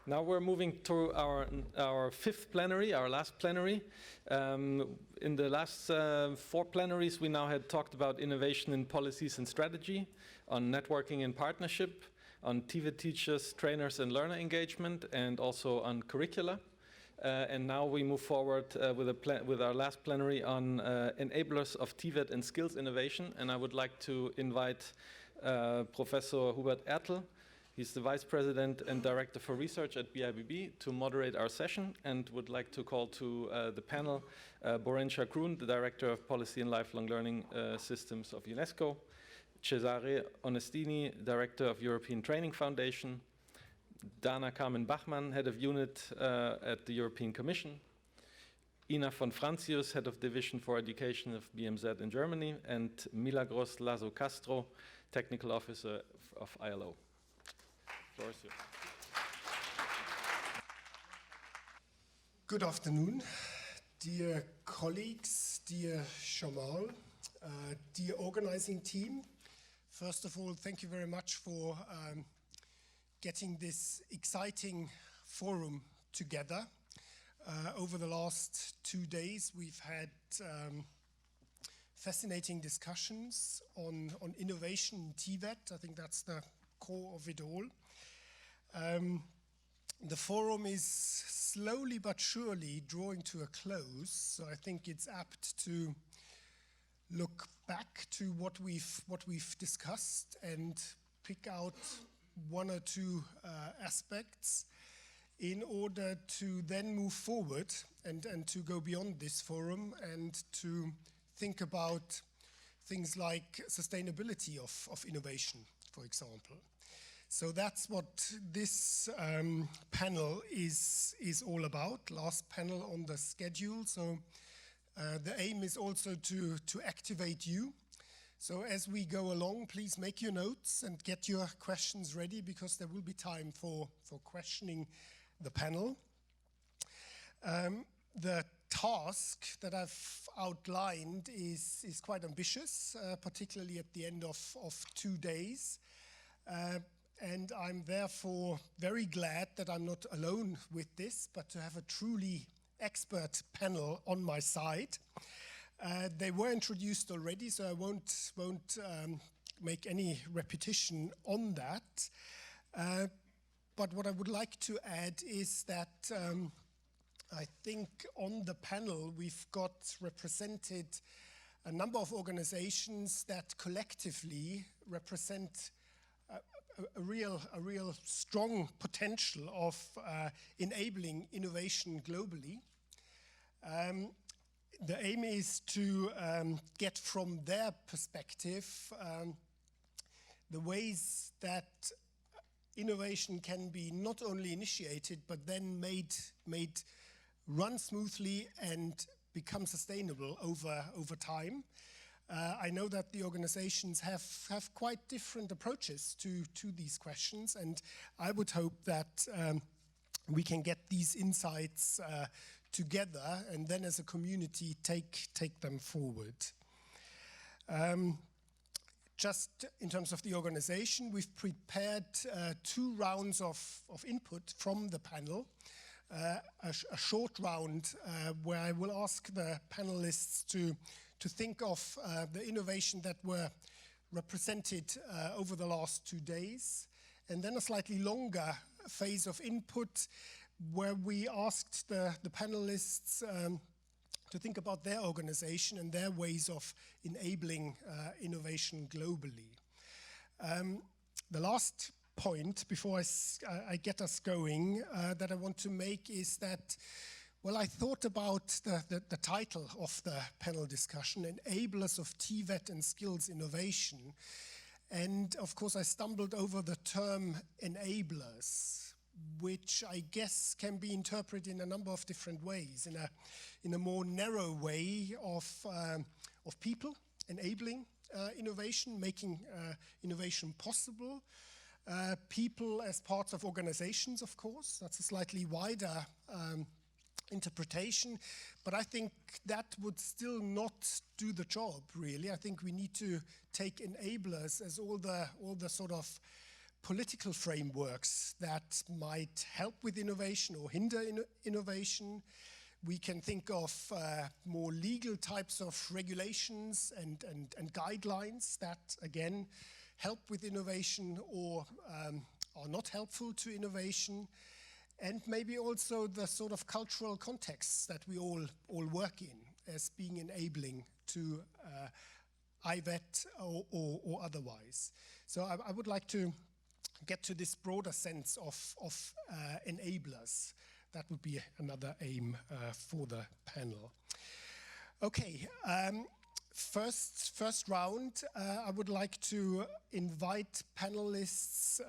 Now we're moving to our fifth plenary, our last plenary. In the last 4 plenaries, we now had talked about innovation in policies and strategy, on networking and partnership, on TVET teachers, trainers and learner engagement, and also on curricula. And now we move forward with our last plenary on enablers of TVET and skills innovation. And I would like to invite Professor Hubert Ertl. He's the Vice President and Director for Research at BIBB to moderate our session, and would like to call to the panel Boren Chakroun, the Director of Policy and Lifelong Learning Systems of UNESCO, Cesare Onestini, Director of European Training Foundation, Dana Carmen Bachmann, Head of Unit at the European Commission, Ina von Francius, Head of Division for Education of BMZ in Germany, and Milagros Lazo Castro, Technical Officer of ILO. Good afternoon, dear colleagues, dear Shamal, dear organizing team. First of all, thank you very much for getting this exciting forum together. Over the last 2 days, we've had fascinating discussions on innovation in TVET. I think that's the core of it all. The forum is slowly but surely drawing to a close, so I think it's apt to look back to what we've discussed and pick out 1 or 2 aspects in order to then move forward and to go beyond this forum and to think about things like sustainability of innovation, for example. So that's what this panel is all about, last panel on the schedule. So the aim is also to activate you. So as we go along, please make your notes and get your questions ready, because there will be time for questioning the panel. The task that I've outlined is quite ambitious, particularly at the end of 2 days. And I'm therefore very glad that I'm not alone with this, but to have a truly expert panel on my side. They were introduced already, so I won't make any repetition on that. But what I would like to add is that I think on the panel we've got represented a number of organizations that collectively represent a real strong potential of enabling innovation globally. The aim is to get from their perspective the ways that innovation can be not only initiated but then made run smoothly and become sustainable over time. I know that the organizations have quite different approaches to these questions, and I would hope that we can get these insights together and then as a community take them forward. Just in terms of the organization, we've prepared 2 rounds of input from the panel. A short round where I will ask the panelists to think of the innovation that were represented over the last 2 days, and then a slightly longer phase of input where we asked the panelists to think about their organization and their ways of enabling innovation globally. The last point before I get us going that I want to make is that, well, I thought about the title of the panel discussion, Enablers of TVET and Skills Innovation. And of course I stumbled over the term enablers, which I guess can be interpreted in a number of different ways. In a more narrow way of people enabling innovation, making innovation possible. People as parts of organizations, of course, that's a slightly wider interpretation, but I think that would still not do the job, really. I think we need to take enablers as all the sort of political frameworks that might help with innovation or hinder innovation. We can think of more legal types of regulations and guidelines that, again, help with innovation or are not helpful to innovation. And maybe also the sort of cultural contexts that we all work in as being enabling to IVET or otherwise. So I would like to get to this broader sense of enablers. That would be another aim for the panel. Okay, first round, I would like to invite panelists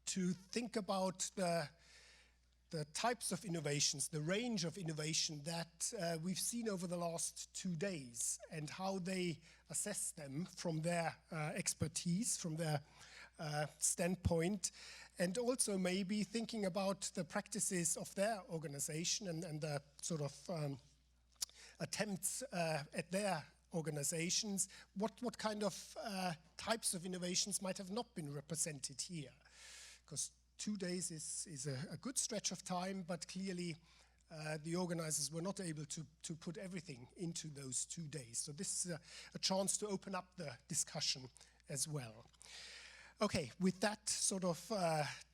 to think about the types of innovations, the range of innovation that we've seen over the last 2 days, and how they assess them from their expertise, from their standpoint, and also maybe thinking about the practices of their organization and the sort of attempts at their organizations. What kind of types of innovations might have not been represented here? Because 2 days is a good stretch of time, but clearly the organizers were not able to put everything into those 2 days. So this is a chance to open up the discussion as well. Okay, with that sort of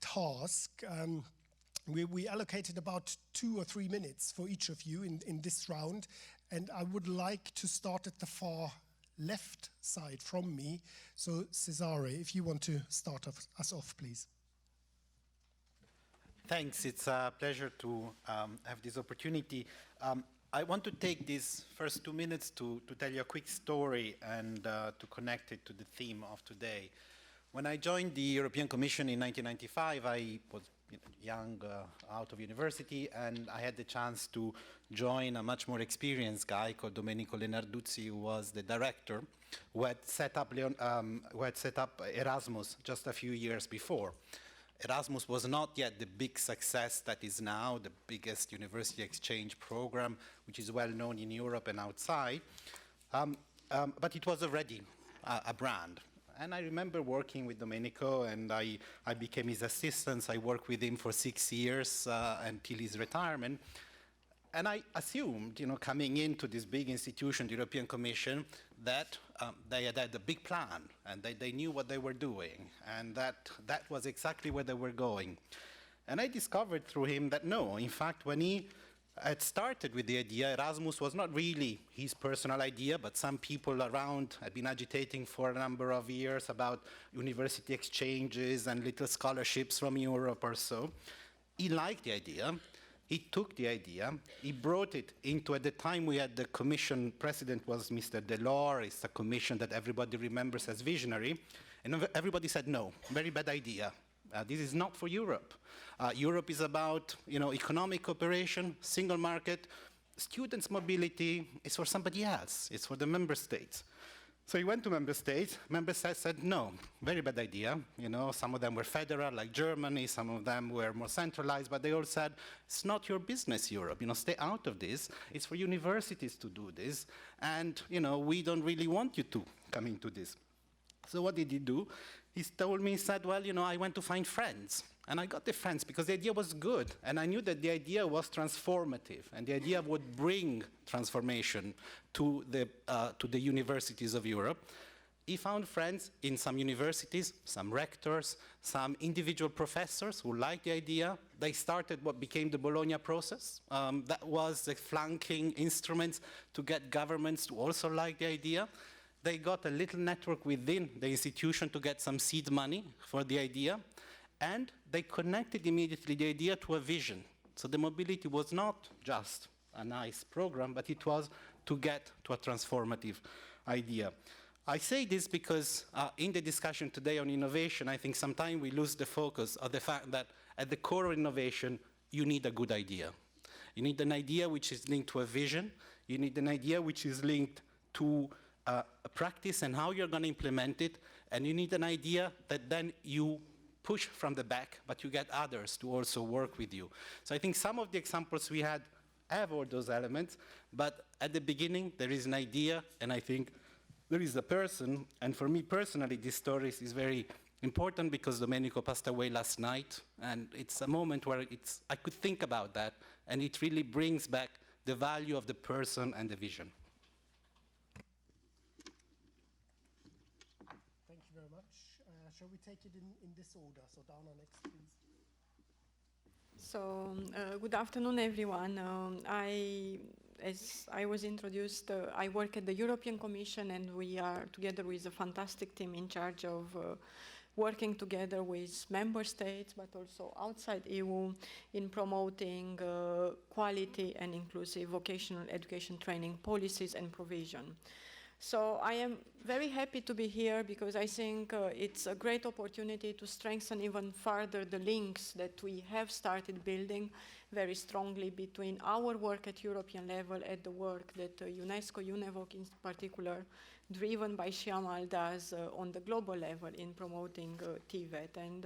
task, we allocated about 2 or 3 minutes for each of you in this round, and I would like to start at the far left side from me. So Cesare, if you want to start us off, please. Thanks, it's a pleasure to have this opportunity. I want to take these first 2 minutes to tell you a quick story and to connect it to the theme of today. When I joined the European Commission in 1995, I was young, out of university, and I had the chance to join a much more experienced guy called Domenico Lenarduzzi, who was the director, who had set up Erasmus just a few years before. Erasmus was not yet the big success that is now, the biggest university exchange program, which is well known in Europe and outside, but it was already a brand. And I remember working with Domenico, and I became his assistant. I worked with him for 6 years until his retirement. And I assumed, coming into this big institution, the European Commission, that they had a big plan, and they knew what they were doing, and that was exactly where they were going. And I discovered through him that no, in fact, when he had started with the idea, Erasmus was not really his personal idea, but some people around had been agitating for a number of years about university exchanges and little scholarships from Europe or so. He liked the idea. He took the idea, he brought it into, at the time we had the commission president was Mr. Delors. It's a commission that everybody remembers as visionary, and everybody said no, very bad idea. This is not for Europe. Europe is about, economic cooperation, single market. Students' mobility is for somebody else. It's for the member states. So he went to member states. Member states said, no, very bad idea. Some of them were federal, like Germany. Some of them were more centralized. But they all said, it's not your business, Europe. Stay out of this. It's for universities to do this. And, we don't really want you to come into this. So what did he do? He told me, he said, well, I went to find friends. And I got the friends because the idea was good. And I knew that the idea was transformative. And the idea would bring transformation to the universities of Europe. He found friends in some universities, some rectors, some individual professors who liked the idea. They started what became the Bologna process. That was the flanking instruments to get governments to also like the idea. They got a little network within the institution to get some seed money for the idea, and they connected immediately the idea to a vision. So the mobility was not just a nice program, but it was to get to a transformative idea. I say this because in the discussion today on innovation, I think sometimes we lose the focus of the fact that at the core of innovation, you need a good idea. You need an idea which is linked to a vision. You need an idea which is linked to a practice and how you're going to implement it, and you need an idea that then you push from the back, but you get others to also work with you. So I think some of the examples we had have all those elements, but at the beginning there is an idea, and I think there is a person, and for me personally this story is very Important because Domenico passed away last night, and it's a moment where I could think about that, and it really brings back the value of the person and the vision. Thank you very much. Shall we take it in this order? So Dana next, please. So, good afternoon, everyone. As I was introduced, I work at the European Commission, and we are together with a fantastic team in charge of working together with member states, but also outside EU, in promoting quality and inclusive vocational education training policies and provision. So I am very happy to be here because I think it's a great opportunity to strengthen even further the links that we have started building very strongly between our work at European level and the work that UNESCO-UNEVOC in particular, driven by Shyamal, does on the global level in promoting TVET. And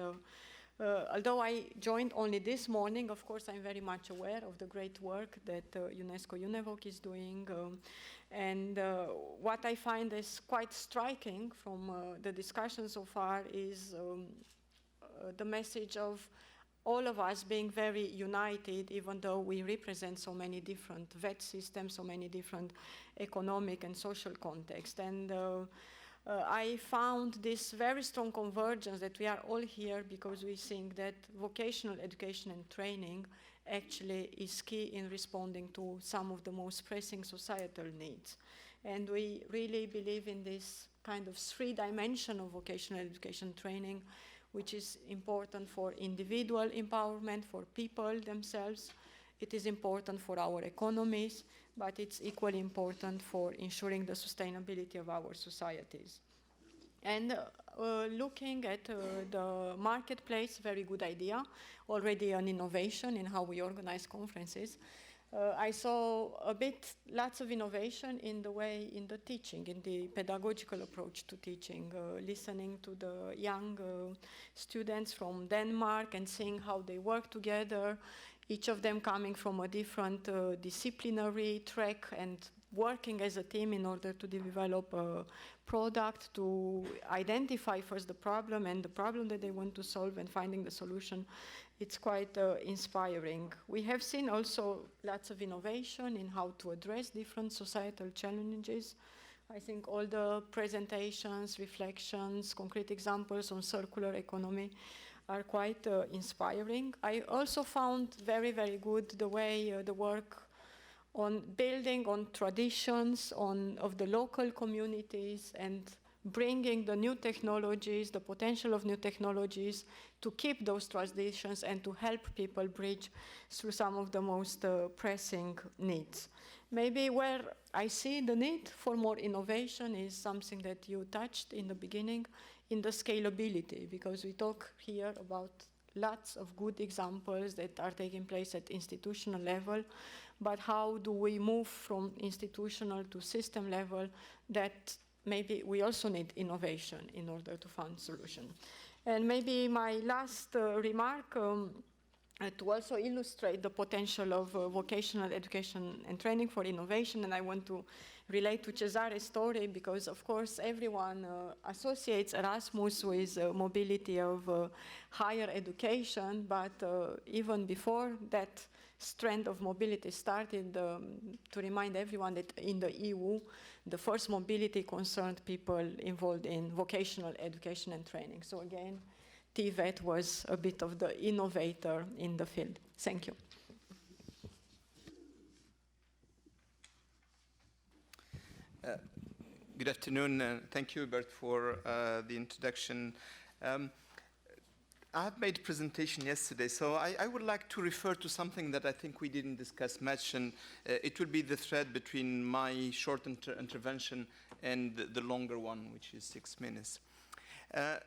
although I joined only this morning, of course, I'm very much aware of the great work that UNESCO-UNEVOC is doing. And what I find is quite striking from the discussion so far is the message of all of us being very united, even though we represent so many different VET systems, so many different economic and social contexts. And I found this very strong convergence that we are all here because we think that vocational education and training actually is key in responding to some of the most pressing societal needs. And we really believe in this kind of three-dimensional vocational education training, which is important for individual empowerment, for people themselves. It is important for our economies, but it's equally important for ensuring the sustainability of our societies. And looking at the marketplace, very good idea, already an innovation in how we organize conferences. I saw lots of innovation in the teaching, in the pedagogical approach to teaching, listening to the young students from Denmark and seeing how they work together, each of them coming from a different disciplinary track and working as a team in order to develop a product, to identify first the problem and the problem that they want to solve and finding the solution. It's quite inspiring. We have seen also lots of innovation in how to address different societal challenges. I think all the presentations, reflections, concrete examples on circular economy are quite inspiring. I also found very, very good the way the work on building on traditions of the local communities and bringing the new technologies, the potential of new technologies to keep those traditions and to help people bridge through some of the most pressing needs. Maybe where I see the need for more innovation is something that you touched in the beginning, in the scalability, because we talk here about lots of good examples that are taking place at institutional level, but how do we move from institutional to system level? That maybe we also need innovation in order to find solution. And maybe my last remark to also illustrate the potential of vocational education and training for innovation, and I want to relate to Cesare's story because, of course, everyone associates Erasmus with mobility of higher education, but even before that strand of mobility started, to remind everyone that in the EU, the first mobility concerned people involved in vocational education and training. So again, TVET was a bit of the innovator in the field. Thank you. Good afternoon, and thank you, Hubert, for the introduction. I have made a presentation yesterday, so I would like to refer to something that I think we didn't discuss much, and it will be the thread between my short intervention and the longer one, which is 6 minutes. I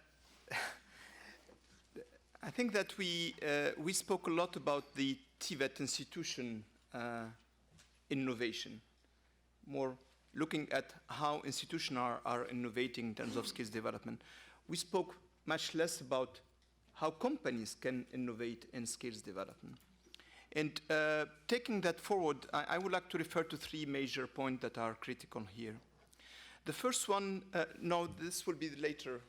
think that we spoke a lot about the TVET institution innovation, more looking at how institutions are innovating in terms of skills development. We spoke much less about how companies can innovate in skills development. And taking that forward, I would like to refer to 3 major points that are critical here. The first one, no, this will be later.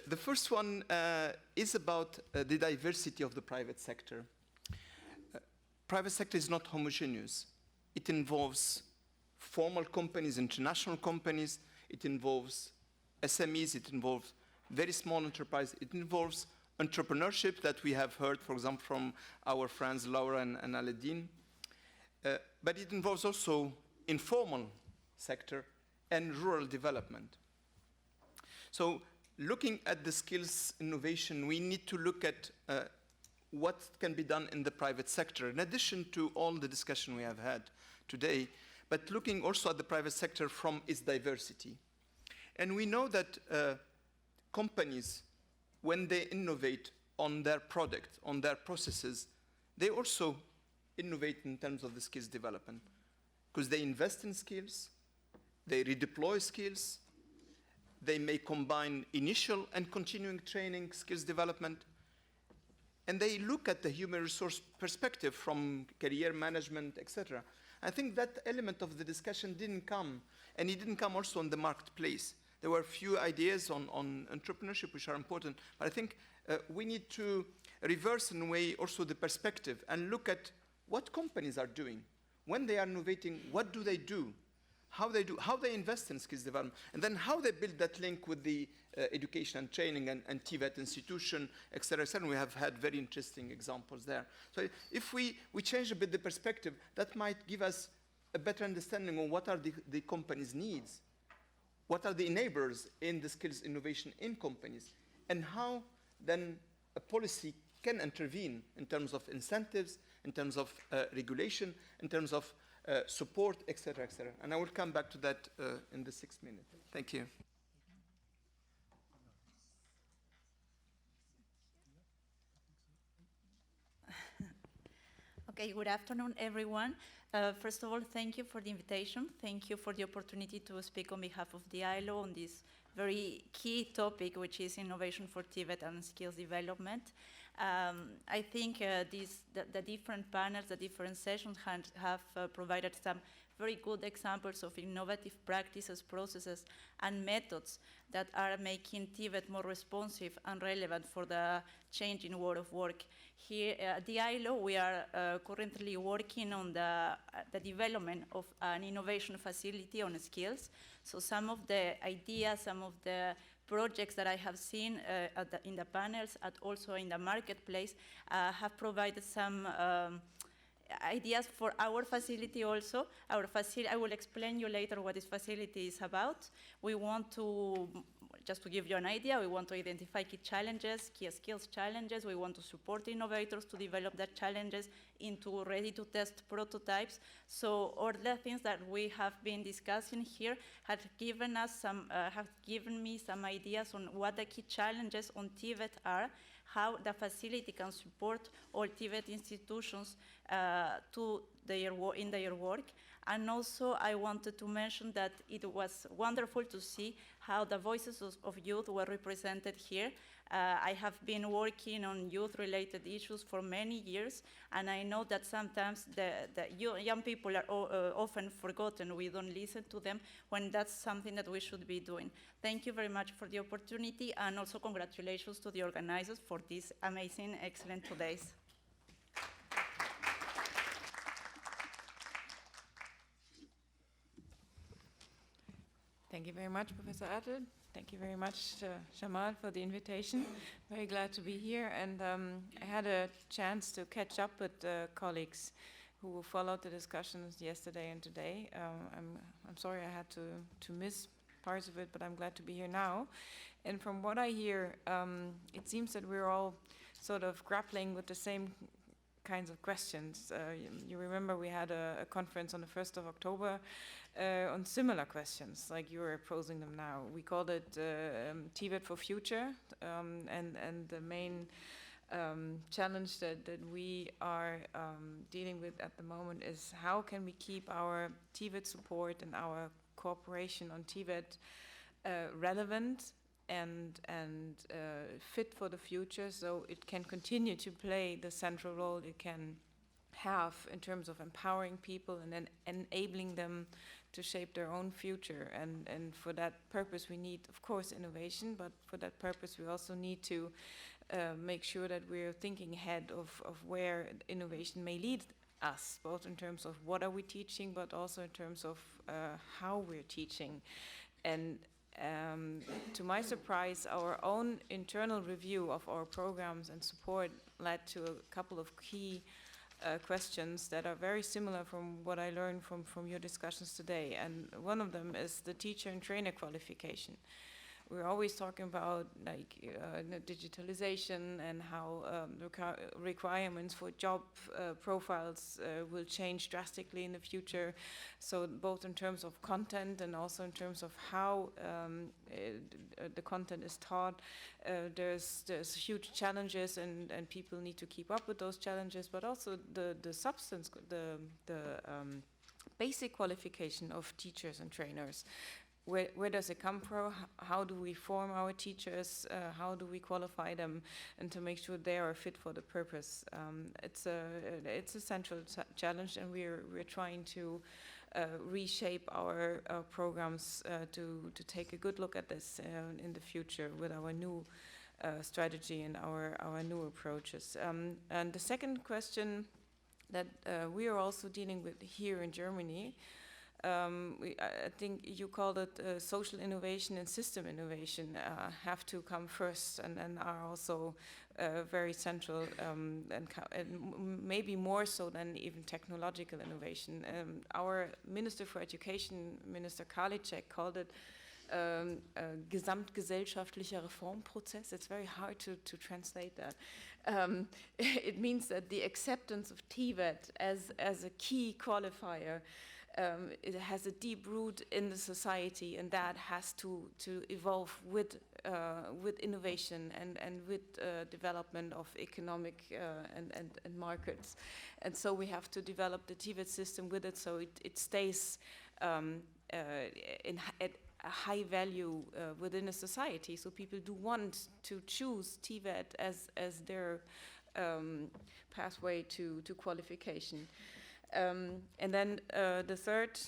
The first one is about the diversity of the private sector. Private sector is not homogeneous. It involves formal companies, international companies. It involves SMEs. It involves very small enterprises. It involves entrepreneurship that we have heard, for example, from our friends Laura and Aladdin. But it involves also informal sector and rural development. So looking at the skills innovation, we need to look at what can be done in the private sector, in addition to all the discussion we have had today, but looking also at the private sector from its diversity. And we know that companies, when they innovate on their product, on their processes, they also innovate in terms of the skills development, because they invest in skills, they redeploy skills, they may combine initial and continuing training, skills development, and they look at the human resource perspective from career management, etc. I think that element of the discussion didn't come, and it didn't come also on the marketplace. There were a few ideas on entrepreneurship which are important, but I think we need to reverse in a way also the perspective and look at what companies are doing. When they are innovating, what do they do? How they invest in skills development, and then how they build that link with the education and training and TVET institution, et cetera, et cetera. We have had very interesting examples there. So if we change a bit the perspective, that might give us a better understanding on what are the company's needs, what are the enablers in the skills innovation in companies, and how then a policy can intervene in terms of incentives, in terms of regulation, in terms of support, et cetera, et cetera. And I will come back to that in the 6 minutes. Thank you. Okay, good afternoon, everyone. First of all, thank you for the invitation. Thank you for the opportunity to speak on behalf of the ILO on this very key topic, which is innovation for TVET and skills development. I think the different panels, the different sessions have provided some very good examples of innovative practices, processes, and methods that are making TVET more responsive and relevant for the changing world of work. Here at the ILO, we are currently working on the development of an innovation facility on skills. So some of the ideas, some of the projects that I have seen in the panels and also in the marketplace have provided some ideas for our facility also. I will explain you later what this facility is about. We want to, just to give you an idea, we want to identify key challenges, key skills challenges. We want to support innovators to develop that challenges into ready-to-test prototypes. So all the things that we have been discussing here have given me some ideas on what the key challenges on TVET are, how the facility can support all TVET institutions in their work. And also I wanted to mention that it was wonderful to see how the voices of youth were represented here. I have been working on youth-related issues for many years, and I know that sometimes the young people are often forgotten. We don't listen to them when that's something that we should be doing. Thank you very much for the opportunity, and also congratulations to the organizers for this amazing, excellent 2 days. Thank you very much, Professor Ertl. Thank you very much, Jamal, for the invitation. Very glad to be here, and I had a chance to catch up with colleagues who followed the discussions yesterday and today. I'm sorry I had to miss parts of it, but I'm glad to be here now. And from what I hear, it seems that we're all sort of grappling with the same kinds of questions. You remember we had a conference on the 1st of October on similar questions, like you are posing them now. We called it TVET for Future, and the main challenge that we are dealing with at the moment is how can we keep our TVET support and our cooperation on TVET relevant and fit for the future, so it can continue to play the central role it can have in terms of empowering people and then enabling them to shape their own future. And for that purpose, we need, of course, innovation, but for that purpose, we also need to make sure that we're thinking ahead of where innovation may lead us, both in terms of what are we teaching, but also in terms of how we're teaching. And to my surprise, our own internal review of our programs and support led to a couple of key questions that are very similar from what I learned from your discussions today. And one of them is the teacher and trainer qualification. We're always talking about digitalization and how requirements for job profiles will change drastically in the future. So both in terms of content and also in terms of how the content is taught, there's huge challenges and people need to keep up with those challenges, but also the substance, the basic qualification of teachers and trainers. Where does it come from? How do we form our teachers? How do we qualify them, and to make sure they are fit for the purpose? It's a central challenge, and we're trying to reshape our programs to take a good look at this in the future with our new strategy and our new approaches. And the second question that we are also dealing with here in Germany. I think you called it social innovation and system innovation have to come first and are also very central and maybe more so than even technological innovation. Our Minister for Education, Minister Karliczek, called it gesamtgesellschaftlicher Reformprozess. It's very hard to translate that. It means that the acceptance of TVET as a key qualifier it has a deep root in the society, and that has to evolve with innovation and with development of economic and markets. And so we have to develop the TVET system with it so it stays at a high value within a society. So people do want to choose TVET as their pathway to qualification. And then the third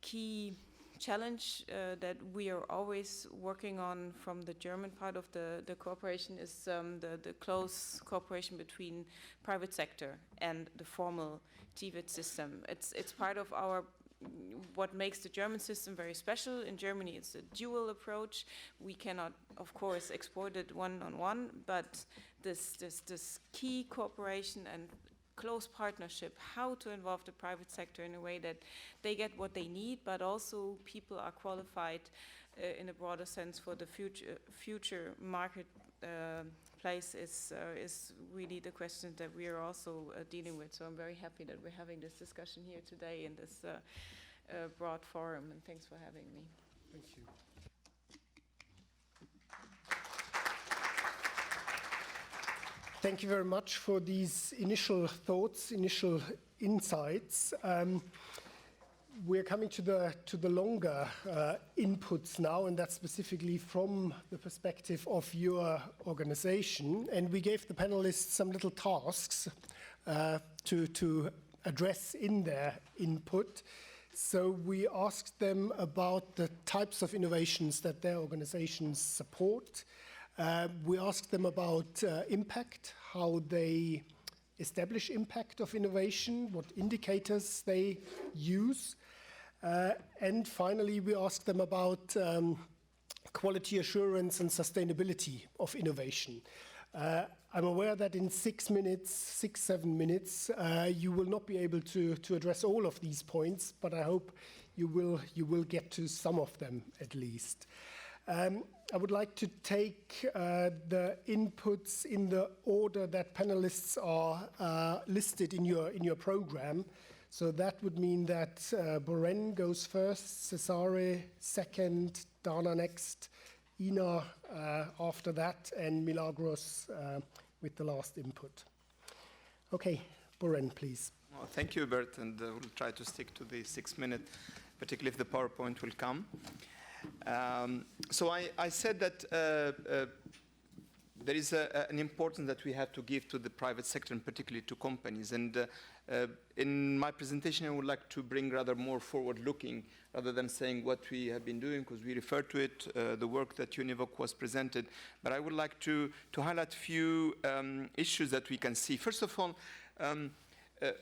key challenge that we are always working on from the German part of the cooperation is the close cooperation between private sector and the formal TVET system. It's part of what makes the German system very special. In Germany, it's a dual approach. We cannot, of course, export it one-on-one, but this key cooperation and close partnership, how to involve the private sector in a way that they get what they need, but also people are qualified in a broader sense for the future market place is really the question that we are also dealing with. So I'm very happy that we're having this discussion here today in this broad forum, and thanks for having me. Thank you. Thank you very much for these initial thoughts, initial insights. We're coming to the longer inputs now, and that's specifically from the perspective of your organization. And we gave the panelists some little tasks to address in their input. So we asked them about the types of innovations that their organizations support. We asked them about impact, how they establish impact of innovation, what indicators they use. And finally, we asked them about quality assurance and sustainability of innovation. I'm aware that in 7 minutes, you will not be able to address all of these points, but I hope you will get to some of them at least. I would like to take the inputs in the order that panelists are listed in your program. So that would mean that Boren goes first, Cesare second, Dana next, Ina after that, and Milagros with the last input. Okay, Boren, please. Well, thank you, Hubert, and we'll try to stick to the 6 minute, particularly if the PowerPoint will come. So I said that there is an importance that we have to give to the private sector, and particularly to companies. And in my presentation, I would like to bring rather more forward-looking, rather than saying what we have been doing, because we referred to it, the work that UNEVOC was presented. But I would like to highlight a few issues that we can see. First of all,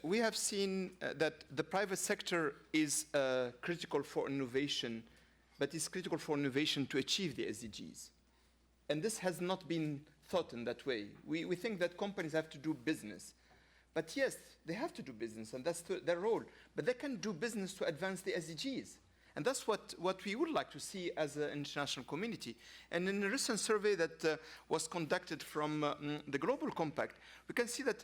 we have seen that the private sector is critical for innovation, but is critical for innovation to achieve the SDGs. And this has not been thought in that way. We think that companies have to do business. But yes, they have to do business, and that's their role. But they can do business to advance the SDGs. And that's what we would like to see as an international community. And in a recent survey that was conducted from the Global Compact, we can see that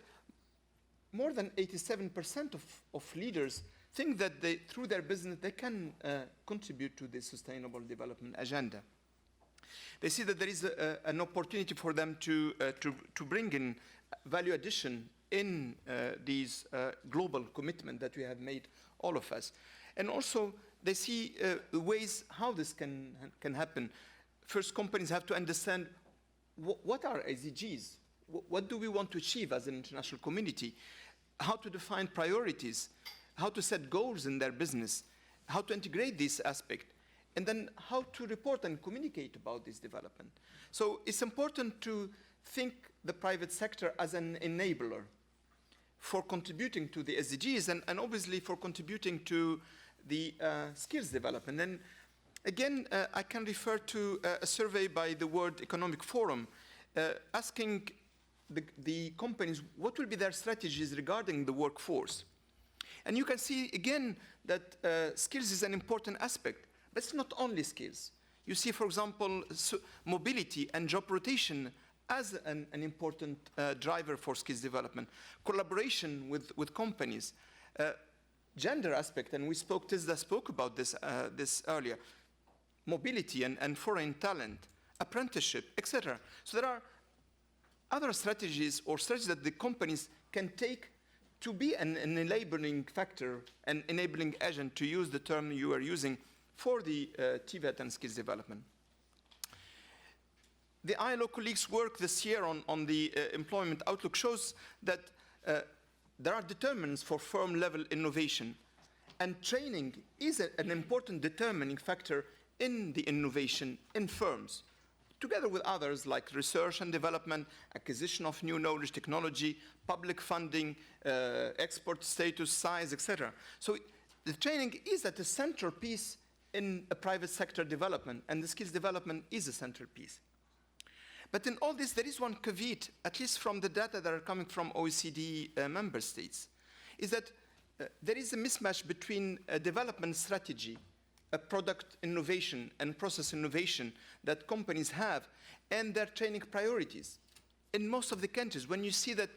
more than 87% of leaders think that through their business, they can contribute to the Sustainable Development Agenda. They see that there is an opportunity for them to bring in value addition in these global commitment that we have made, all of us. And also, they see ways how this can happen. First, companies have to understand what are SDGs? What do we want to achieve as an international community? How to define priorities, how to set goals in their business, how to integrate this aspect, and then how to report and communicate about this development. So it's important to think the private sector as an enabler for contributing to the SDGs and obviously for contributing to the skills development. And again, I can refer to a survey by the World Economic Forum asking the companies what will be their strategies regarding the workforce. And you can see again that skills is an important aspect. But it's not only skills. You see, for example, mobility and job rotation as an important driver for skills development. Collaboration with companies. Gender aspect, and Tisda spoke about this earlier. Mobility and foreign talent, apprenticeship, etc. So there are other strategies or strategies that the companies can take to be an enabling factor, an enabling agent, to use the term you are using, for the TVET and skills development. The ILO colleagues' work this year on the employment outlook shows that there are determinants for firm-level innovation, and training is an important determining factor in the innovation in firms, together with others like research and development, acquisition of new knowledge, technology, public funding, export status, size, etc. So the training is at the central piece in a private sector development, and the skills development is a central piece. But in all this, there is one caveat, at least from the data that are coming from OECD member states, is that there is a mismatch between a development strategy, a product innovation and process innovation that companies have, and their training priorities. In most of the countries, when you see that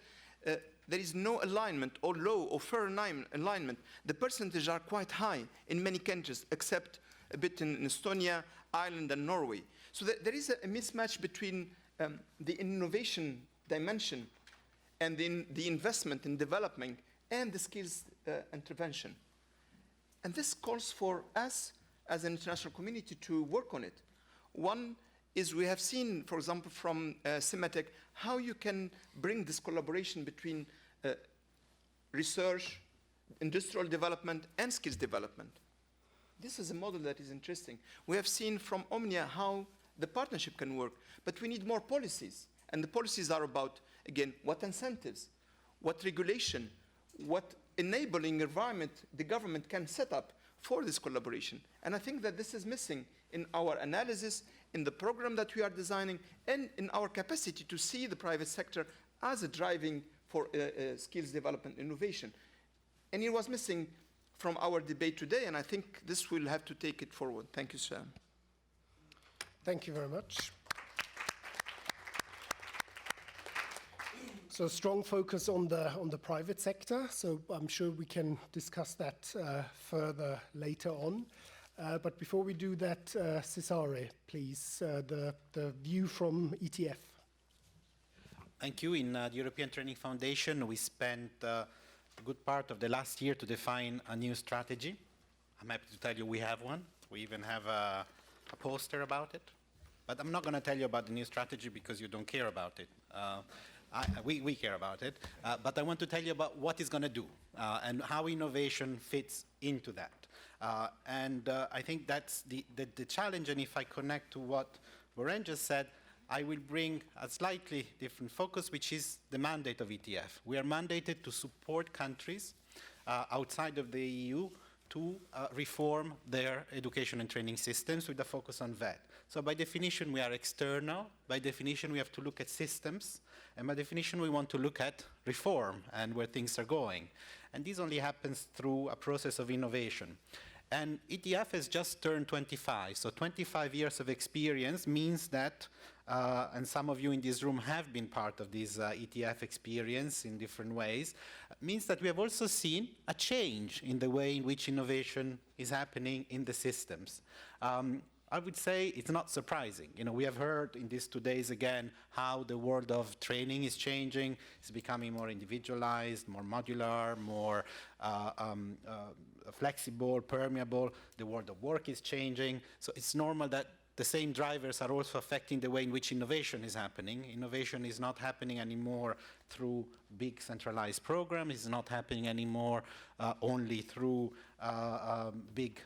there is no alignment or low or fair alignment, the percentages are quite high in many countries, except a bit in Estonia, Ireland, and Norway. So there is a mismatch between the innovation dimension and the investment in development and the skills intervention. And this calls for us as an international community to work on it. One is we have seen, for example, from CIMATEC, how you can bring this collaboration between research, industrial development, and skills development. This is a model that is interesting. We have seen from Omnia how the partnership can work, but we need more policies. And the policies are about, again, what incentives, what regulation, what enabling environment the government can set up for this collaboration. And I think that this is missing in our analysis, in the program that we are designing, and in our capacity to see the private sector as a driving for skills development innovation. And it was missing from our debate today, and I think this will have to take it forward. Thank you, sir. Thank you very much. So strong focus on the private sector. So I'm sure we can discuss that further later on. But before we do that, Cesare, please, the view from ETF. Thank you. In the European Training Foundation, we spent a good part of the last year to define a new strategy. I'm happy to tell you we have one. We even have a poster about it. But I'm not going to tell you about the new strategy because you don't care about it. We care about it. But I want to tell you about what it's going to do and how innovation fits into that. I think that's the challenge. And if I connect to what Warren just said, I will bring a slightly different focus, which is the mandate of ETF. We are mandated to support countries outside of the EU to reform their education and training systems with a focus on VET. So by definition, we are external. By definition, we have to look at systems. And by definition, we want to look at reform and where things are going. And this only happens through a process of innovation. And ETF has just turned 25. So 25 years of experience means that, and some of you in this room have been part of this ETF experience in different ways, means that we have also seen a change in the way in which innovation is happening in the systems. I would say it's not surprising. You know, we have heard in these 2 days again how the world of training is changing. It's becoming more individualized, more modular, more flexible, permeable. The world of work is changing. So it's normal that the same drivers are also affecting the way in which innovation is happening. Innovation is not happening anymore through big centralized programs. It's not happening anymore only through big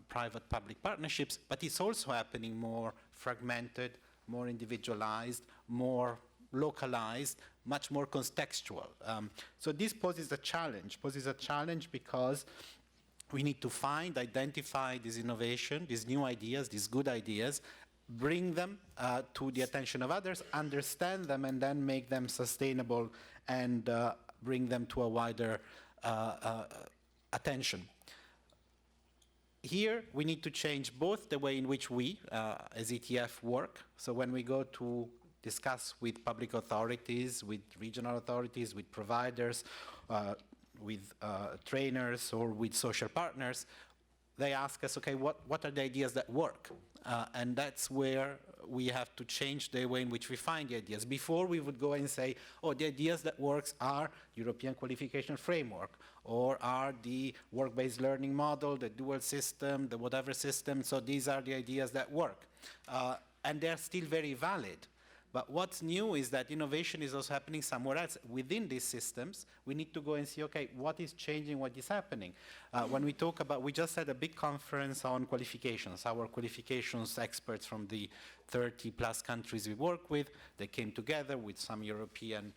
private-public partnerships, but it's also happening more fragmented, more individualized, more localized, much more contextual. So this poses a challenge because we need to find, identify this innovation, these new ideas, these good ideas, bring them to the attention of others, understand them, and then make them sustainable and bring them to a wider attention. Here, we need to change both the way in which we, as ETF, work. So when we go to discuss with public authorities, with regional authorities, with providers, with trainers or with social partners, they ask us, okay, what are the ideas that work? And that's where we have to change the way in which we find the ideas. Before we would go and say, oh, the ideas that works are European qualification framework, or are the work-based learning model, the dual system, the whatever system, so these are the ideas that work. And they're still very valid. But what's new is that innovation is also happening somewhere else. Within these systems, we need to go and see, okay, what is changing, what is happening? When we talk about, we just had a big conference on qualifications. Our qualifications experts from the 30+ countries we work with, they came together with some European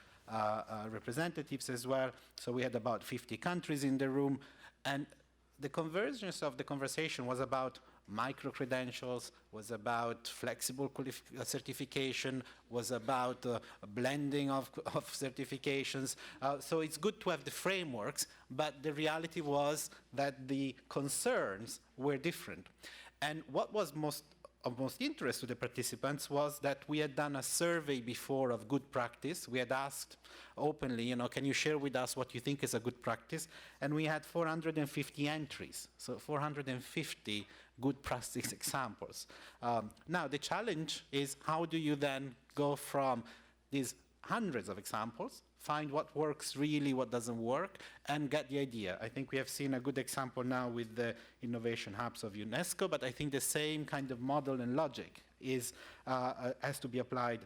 representatives as well. So we had about 50 countries in the room. And the convergence of the conversation was about micro-credentials, was about flexible certification, was about blending of certifications. So it's good to have the frameworks, but the reality was that the concerns were different. And what was of most interest to the participants was that we had done a survey before of good practice. We had asked openly, you know, can you share with us what you think is a good practice? And we had 450 entries, so 450 good practice examples. Now, the challenge is how do you then go from these hundreds of examples, find what works really, what doesn't work, and get the idea. I think we have seen a good example now with the innovation hubs of UNESCO, but I think the same kind of model and logic has to be applied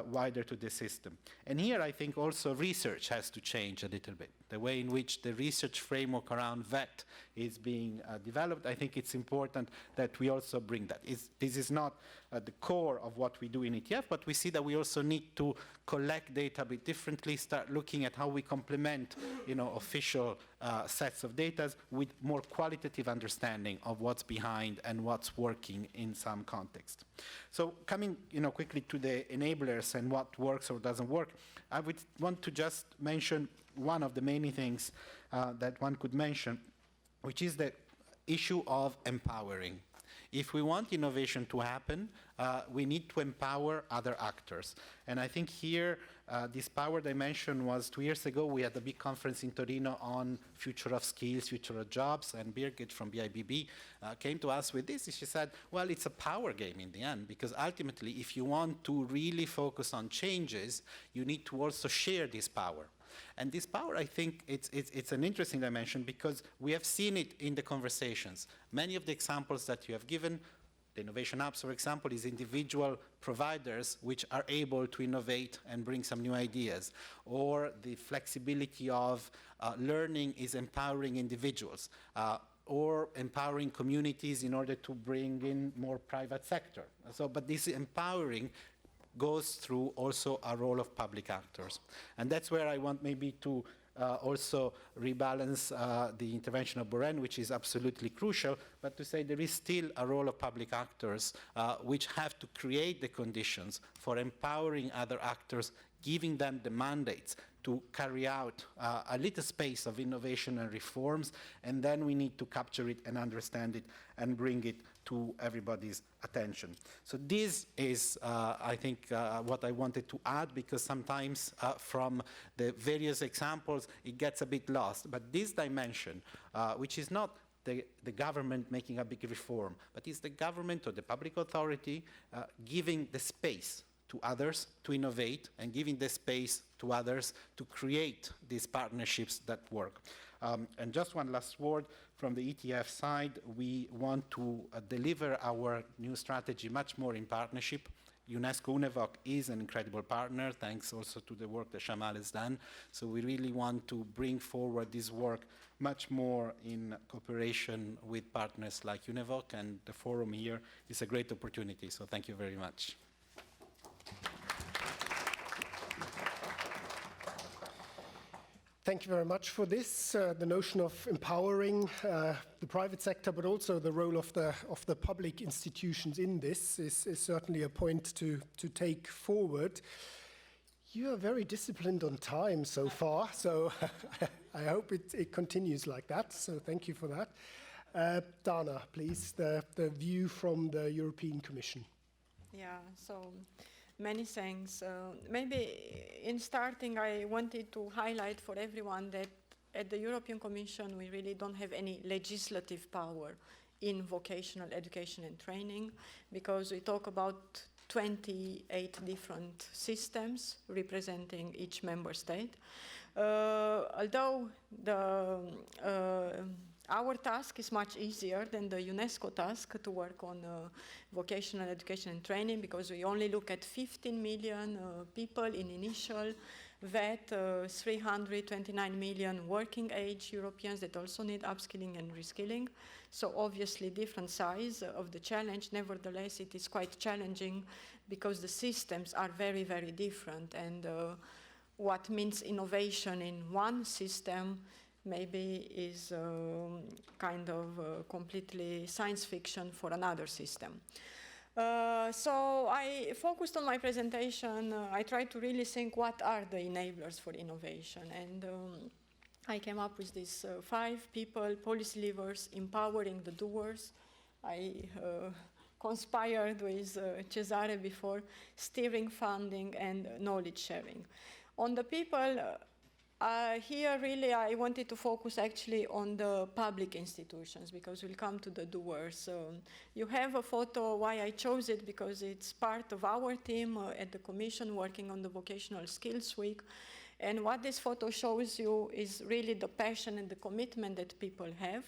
wider to the system. And here I think also research has to change a little bit. The way in which the research framework around VET is being developed, I think it's important that we also bring that. This is not the core of what we do in ETF, but we see that we also need to collect data a bit differently, start looking at how we complement, you know, official sets of data with more qualitative understanding of what's behind and what's working in some context. So coming, you know, quickly to the enablers and what works or doesn't work, I would want to just mention one of the many things that one could mention, which is the issue of empowering. If we want innovation to happen, we need to empower other actors. And I think here, this power dimension was 2 years ago. We had a big conference in Torino on future of skills, future of jobs, and Birgit from BIBB came to us with this. She said, well, it's a power game in the end, because ultimately, if you want to really focus on changes, you need to also share this power. And this power, I think, it's an interesting dimension because we have seen it in the conversations. Many of the examples that you have given The innovation hubs, for example, is individual providers which are able to innovate and bring some new ideas. Or the flexibility of learning is empowering individuals. Or empowering communities in order to bring in more private sector. So, but this empowering goes through also a role of public actors. And that's where I want maybe to also rebalance the intervention of Boren, which is absolutely crucial, but to say there is still a role of public actors which have to create the conditions for empowering other actors, giving them the mandates to carry out a little space of innovation and reforms, and then we need to capture it and understand it and bring it to everybody's attention. So this is, I think, what I wanted to add, because sometimes from the various examples, it gets a bit lost. But this dimension, which is not the government making a big reform, but is the government or the public authority giving the space to others to innovate and giving the space to others to create these partnerships that work. And just one last word from the ETF side, we want to deliver our new strategy much more in partnership. UNESCO-UNEVOC is an incredible partner, thanks also to the work that Shamal has done. So we really want to bring forward this work much more in cooperation with partners like UNEVOC, and the forum here is a great opportunity. So thank you very much. Thank you very much for this. The notion of empowering the private sector, but also the role of the public institutions in this is certainly a point to take forward. You are very disciplined on time so far, so I hope it continues like that, so thank you for that. Dana, please, the view from the European Commission. Yeah, so many thanks. Maybe in starting, I wanted to highlight for everyone that at the European Commission, we really don't have any legislative power in vocational education and training, because we talk about 28 different systems representing each member state. Although our task is much easier than the UNESCO task to work on vocational education and training, because we only look at 15 million people in initial VET, 329 million working age Europeans that also need upskilling and reskilling. So obviously different size of the challenge. Nevertheless, it is quite challenging because the systems are very, very different. And what means innovation in one system maybe is kind of completely science fiction for another system. So I focused on my presentation, I tried to really think what are the enablers for innovation, and I came up with these 5 people, policy levers, empowering the doers. I conspired with Cesare before, steering funding and knowledge sharing. On the people, here really I wanted to focus actually on the public institutions, because we'll come to the doers. You have a photo. Why I chose it, because it's part of our team at the Commission working on the Vocational Skills Week. And what this photo shows you is really the passion and the commitment that people have.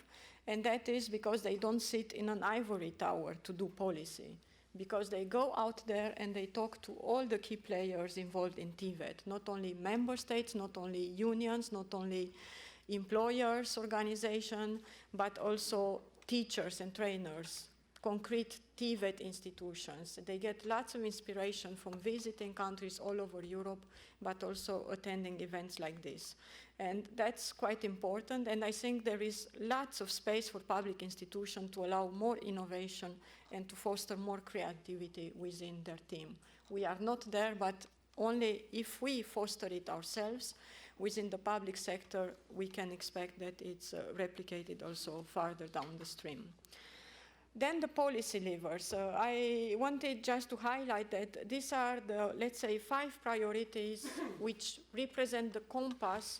And that is because they don't sit in an ivory tower to do policy, because they go out there and they talk to all the key players involved in TVET, not only member states, not only unions, not only employers, organizations, but also teachers and trainers, concrete TVET institutions. They get lots of inspiration from visiting countries all over Europe, but also attending events like this. And that's quite important, and I think there is lots of space for public institutions to allow more innovation and to foster more creativity within their team. We are not there, but only if we foster it ourselves within the public sector, we can expect that it's replicated also farther down the stream. Then the policy levers. I wanted just to highlight that these are the, let's say, 5 priorities which represent the compass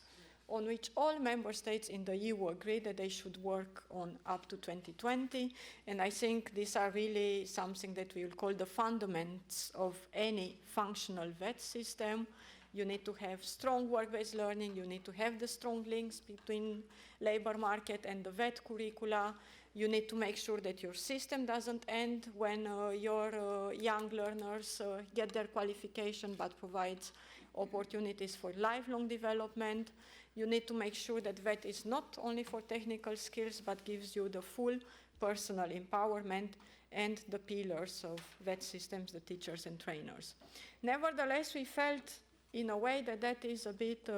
on which all member states in the EU agree that they should work on up to 2020. And I think these are really something that we will call the fundamentals of any functional VET system. You need to have strong work-based learning. You need to have the strong links between labor market and the VET curricula. You need to make sure that your system doesn't end when your young learners get their qualification, but provides opportunities for lifelong development. You need to make sure that VET is not only for technical skills, but gives you the full personal empowerment and the pillars of VET systems, the teachers and trainers. Nevertheless, we felt in a way that that is a bit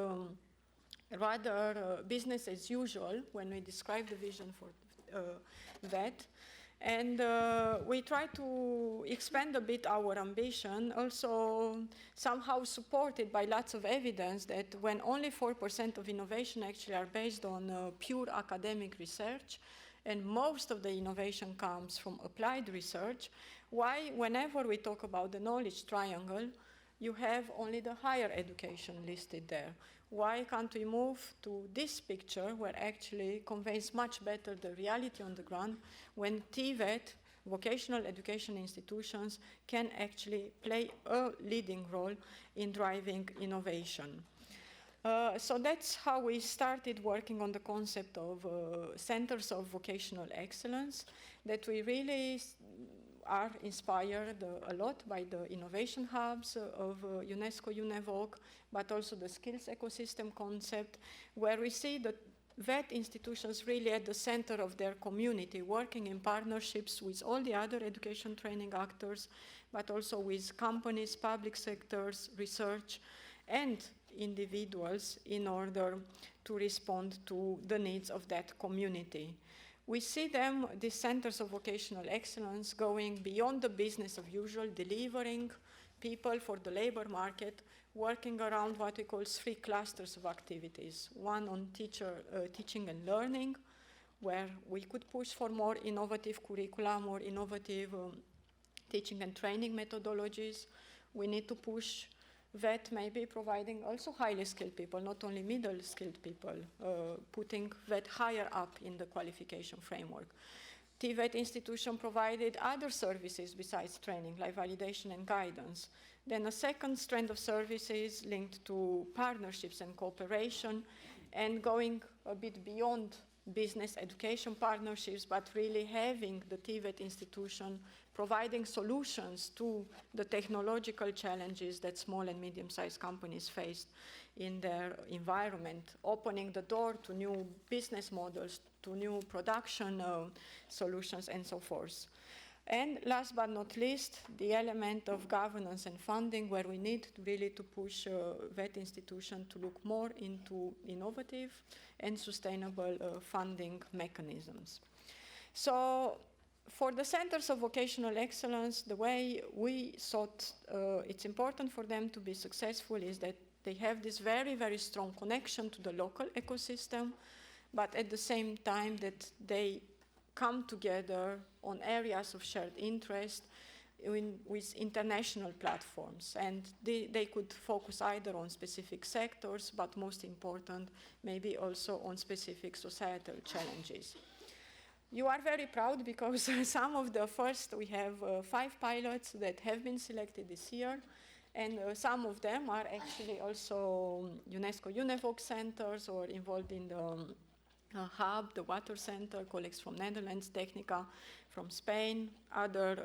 rather business as usual when we describe the vision for VET. And we try to expand a bit our ambition, also somehow supported by lots of evidence that when only 4% of innovation actually are based on pure academic research, and most of the innovation comes from applied research, why, whenever we talk about the knowledge triangle, you have only the higher education listed there? Why can't we move to this picture where actually conveys much better the reality on the ground, when TVET, vocational education institutions, can actually play a leading role in driving innovation? So that's how we started working on the concept of centers of vocational excellence, that we really are inspired a lot by the innovation hubs of UNESCO-UNEVOC, but also the skills ecosystem concept, where we see that VET institutions really at the center of their community, working in partnerships with all the other education training actors, but also with companies, public sectors, research, and individuals in order to respond to the needs of that community. We see them, these centers of vocational excellence, going beyond the business of usual, delivering people for the labor market, working around what we call 3 clusters of activities. One on teaching and learning, where we could push for more innovative curricula, more innovative teaching and training methodologies. We need to push VET maybe providing also highly skilled people, not only middle skilled people, putting VET higher up in the qualification framework. TVET institution provided other services besides training, like validation and guidance. Then a second strand of services linked to partnerships and cooperation, and going a bit beyond business education partnerships, but really having the TVET institution providing solutions to the technological challenges that small and medium-sized companies face in their environment, opening the door to new business models, to new production solutions, and so forth. And last but not least, the element of governance and funding, where we need really to push VET institution to look more into innovative and sustainable funding mechanisms. So for the centers of vocational excellence, the way we thought it's important for them to be successful is that they have this very, very strong connection to the local ecosystem, but at the same time that they come together on areas of shared interest with international platforms. And they could focus either on specific sectors, but most important, maybe also on specific societal challenges. You are very proud because some of the first, we have 5 pilots that have been selected this year, and some of them are actually also UNESCO-UNEVOC centers or involved in the hub, the water center, colleagues from Netherlands, Technica from Spain, other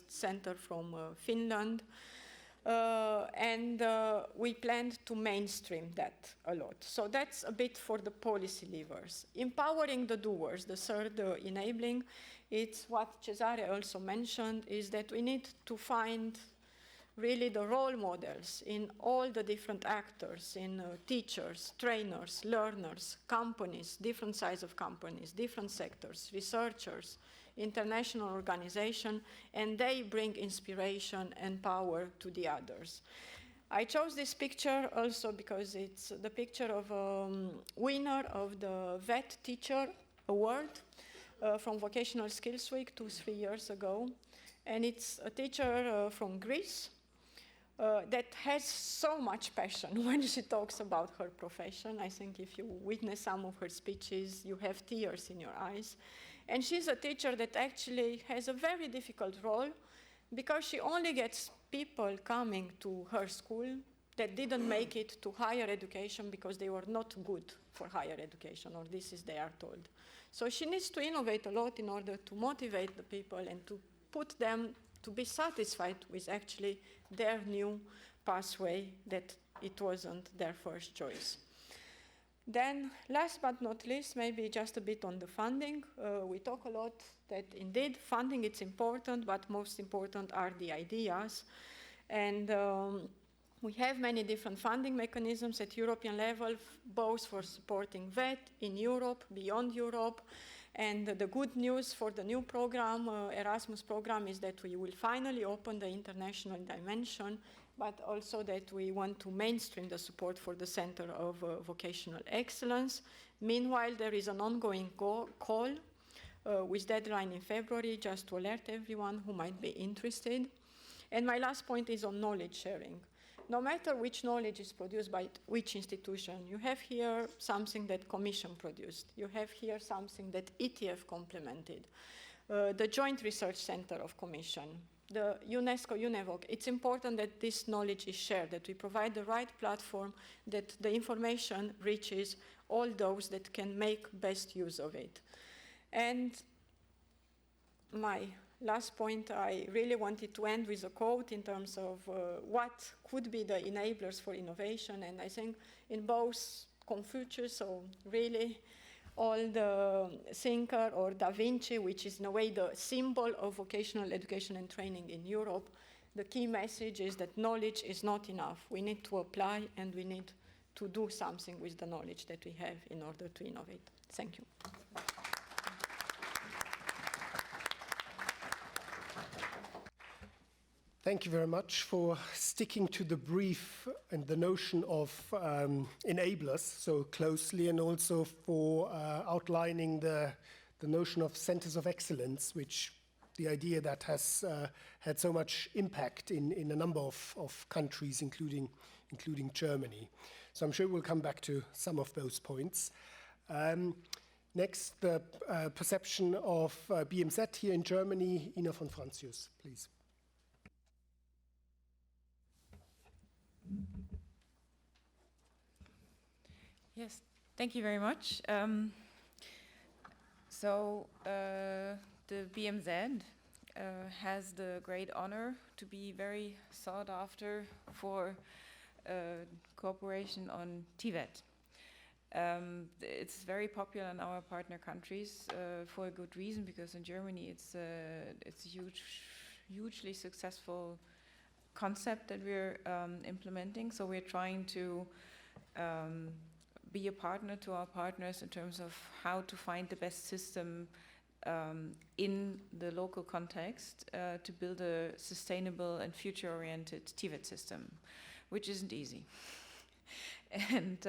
center from Finland. And we planned to mainstream that a lot. So that's a bit for the policy levers. Empowering the doers, the third enabling, it's what Cesare also mentioned, is that we need to find really the role models in all the different actors, in teachers, trainers, learners, companies, different size of companies, different sectors, researchers, international organization, and they bring inspiration and power to the others. I chose this picture also because it's the picture of a winner of the VET Teacher Award from Vocational Skills Week 2-3 years ago. And it's a teacher from Greece that has so much passion when she talks about her profession. I think if you witness some of her speeches, you have tears in your eyes. And she's a teacher that actually has a very difficult role because she only gets people coming to her school that didn't make it to higher education because they were not good for higher education, or this is they are told. So she needs to innovate a lot in order to motivate the people and to put them to be satisfied with actually their new pathway, that it wasn't their first choice. Then, last but not least, maybe just a bit on the funding. We talk a lot that indeed funding is important, but most important are the ideas. And we have many different funding mechanisms at European level, both for supporting VET in Europe, beyond Europe. And the good news for the new program, Erasmus program, is that we will finally open the international dimension, but also that we want to mainstream the support for the Center of Vocational Excellence. Meanwhile, there is an ongoing call with deadline in February, just to alert everyone who might be interested. And my last point is on knowledge sharing. No matter which knowledge is produced by which institution, you have here something that Commission produced. You have here something that ETF complemented. The Joint Research Center of Commission, the UNESCO-UNEVOC. It's important that this knowledge is shared, that we provide the right platform, that the information reaches all those that can make best use of it. And my last point, I really wanted to end with a quote in terms of what could be the enablers for innovation. And I think in both Confucius, so really all the thinker, or Da Vinci, which is in a way the symbol of vocational education and training in Europe, the key message is that knowledge is not enough. We need to apply, and we need to do something with the knowledge that we have in order to innovate. Thank you. Thank you very much for sticking to the brief and the notion of enablers so closely, and also for outlining the notion of centers of excellence, which the idea that has had so much impact in a number of countries, including Germany. So I'm sure we'll come back to some of those points. Next, the perception of BMZ here in Germany. Ina von Francius, please. Yes, thank you very much. The BMZ has the great honor to be very sought after for cooperation on TVET. It's very popular in our partner countries for a good reason, because in Germany it's a hugely successful concept that we're implementing. So we're trying to be a partner to our partners in terms of how to find the best system in the local context to build a sustainable and future-oriented TVET system, which isn't easy. And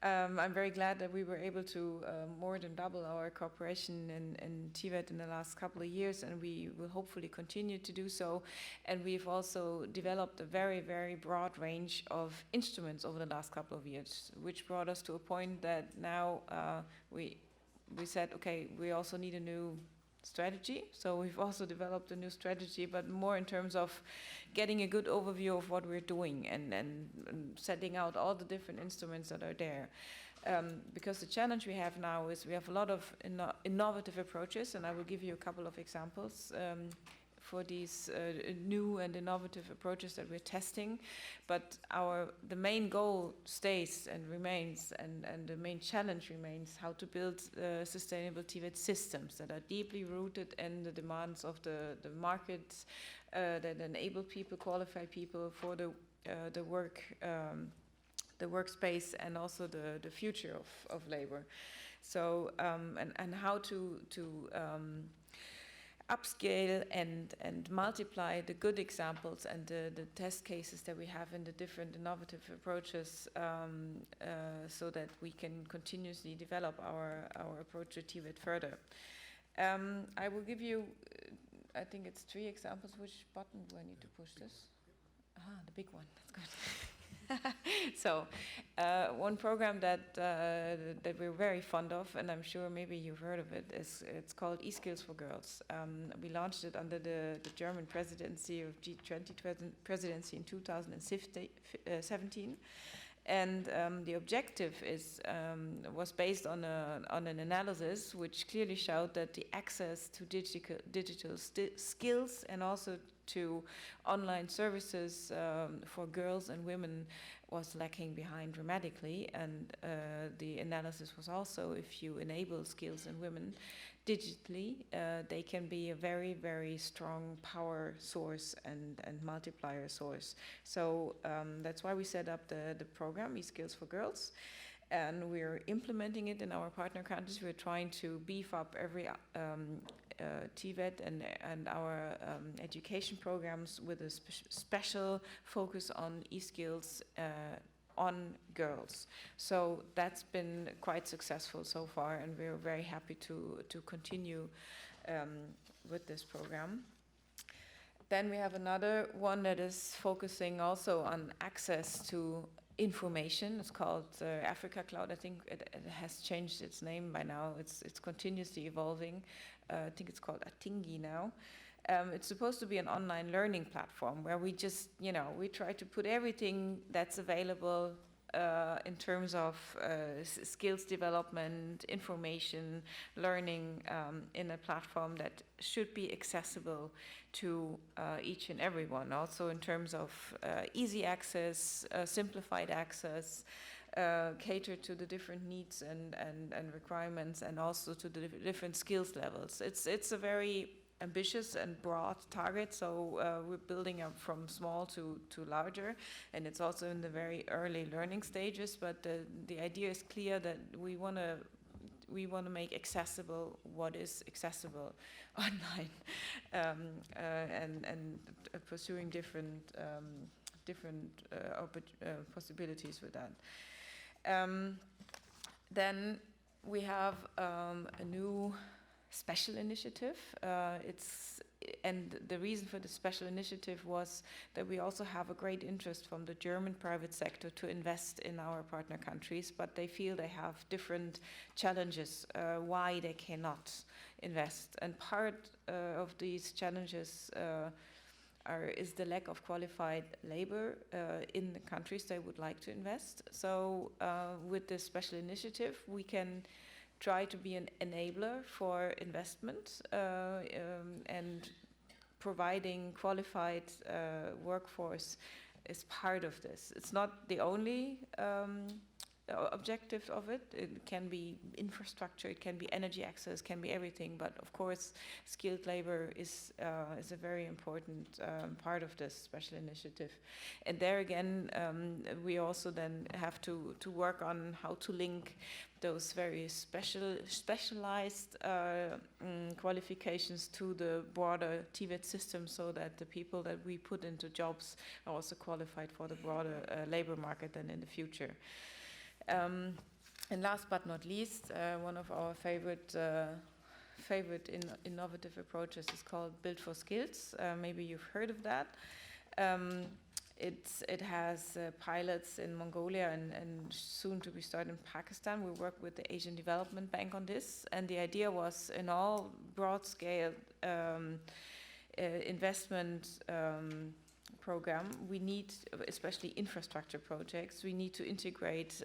I'm very glad that we were able to more than double our cooperation in TVET in the last couple of years, and we will hopefully continue to do so. And we've also developed a very, very broad range of instruments over the last couple of years, which brought us to a point that now we said, okay, we also need a new strategy. So we've also developed a new strategy, but more in terms of getting a good overview of what we're doing and setting out all the different instruments that are there. Because the challenge we have now is we have a lot of innovative approaches, and I will give you a couple of examples for these new and innovative approaches that we're testing. But the main goal stays and remains, and the main challenge remains how to build sustainable TVET systems that are deeply rooted in the demands of the market, that enable people, qualify people for the workspace, and also the future of labor. So and how to upscale and multiply the good examples and the test cases that we have in the different innovative approaches, so that we can continuously develop our approach to TVET further. I will give you, I think it's 3 examples. Which button do I need to push this? Ah, the big one, that's good. So, one program that that we're very fond of, and I'm sure maybe you've heard of it, it's called eSkills for Girls. We launched it under the German presidency of G20 presidency in 2017. And the objective was based on an analysis which clearly showed that the access to digital skills and also to online services for girls and women was lacking behind dramatically. And the analysis was also, if you enable skills in women digitally, they can be a very, very strong power source and multiplier source. So that's why we set up the program, eSkills for Girls. And we're implementing it in our partner countries. We're trying to beef up every TVET and our education programs with a special focus on e-skills on girls. So that's been quite successful so far, and we're very happy to continue with this program. Then we have another one that is focusing also on access to information. It's called Africa Cloud. I think it has changed its name by now. It's continuously evolving. I think it's called Atingi now. It's supposed to be an online learning platform where we just, we try to put everything that's available in terms of skills development, information, learning in a platform that should be accessible to each and everyone. Also in terms of easy access, simplified access, cater to the different needs and requirements, and also to the different skills levels. It's a very ambitious and broad target, so we're building up from small to larger, and it's also in the very early learning stages, but the idea is clear that we want to make accessible what is accessible online, and pursuing different possibilities with that. Then we have a new special initiative. And the reason for the special initiative was that we also have a great interest from the German private sector to invest in our partner countries, but they feel they have different challenges why they cannot invest. And part of these challenges is the lack of qualified labor in the countries they would like to invest. So with this special initiative, we can try to be an enabler for investment and providing qualified workforce is part of this. It's not the only objective of it. It can be infrastructure, it can be energy access, can be everything. But of course, skilled labor is a very important part of this special initiative. And there again, we also then have to work on how to link those very specialized qualifications to the broader TVET system, so that the people that we put into jobs are also qualified for the broader labor market then in the future. And last but not least, one of our favorite innovative approaches is called Build for Skills. Maybe you've heard of that. It has pilots in Mongolia and soon to be started in Pakistan. We work with the Asian Development Bank on this, and the idea was in all broad-scale investment program, we need, especially infrastructure projects, we need to integrate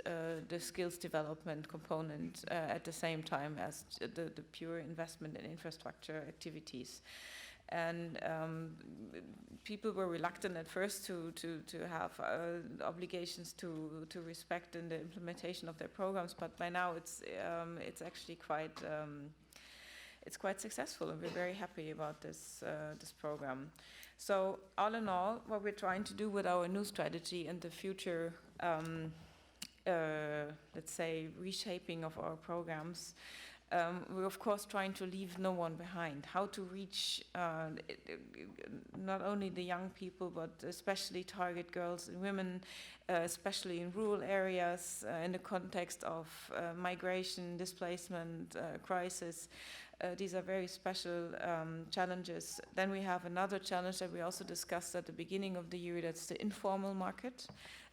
the skills development component at the same time as the pure investment in infrastructure activities. And people were reluctant at first to have obligations to respect in the implementation of their programs, but by now it's actually quite successful, and we're very happy about this program. So all in all, what we're trying to do with our new strategy and the future, let's say, reshaping of our programs, we're of course trying to leave no one behind. How to reach not only the young people, but especially target girls and women, especially in rural areas, in the context of migration, displacement, crisis. These are very special challenges. Then we have another challenge that we also discussed at the beginning of the year, that's the informal market.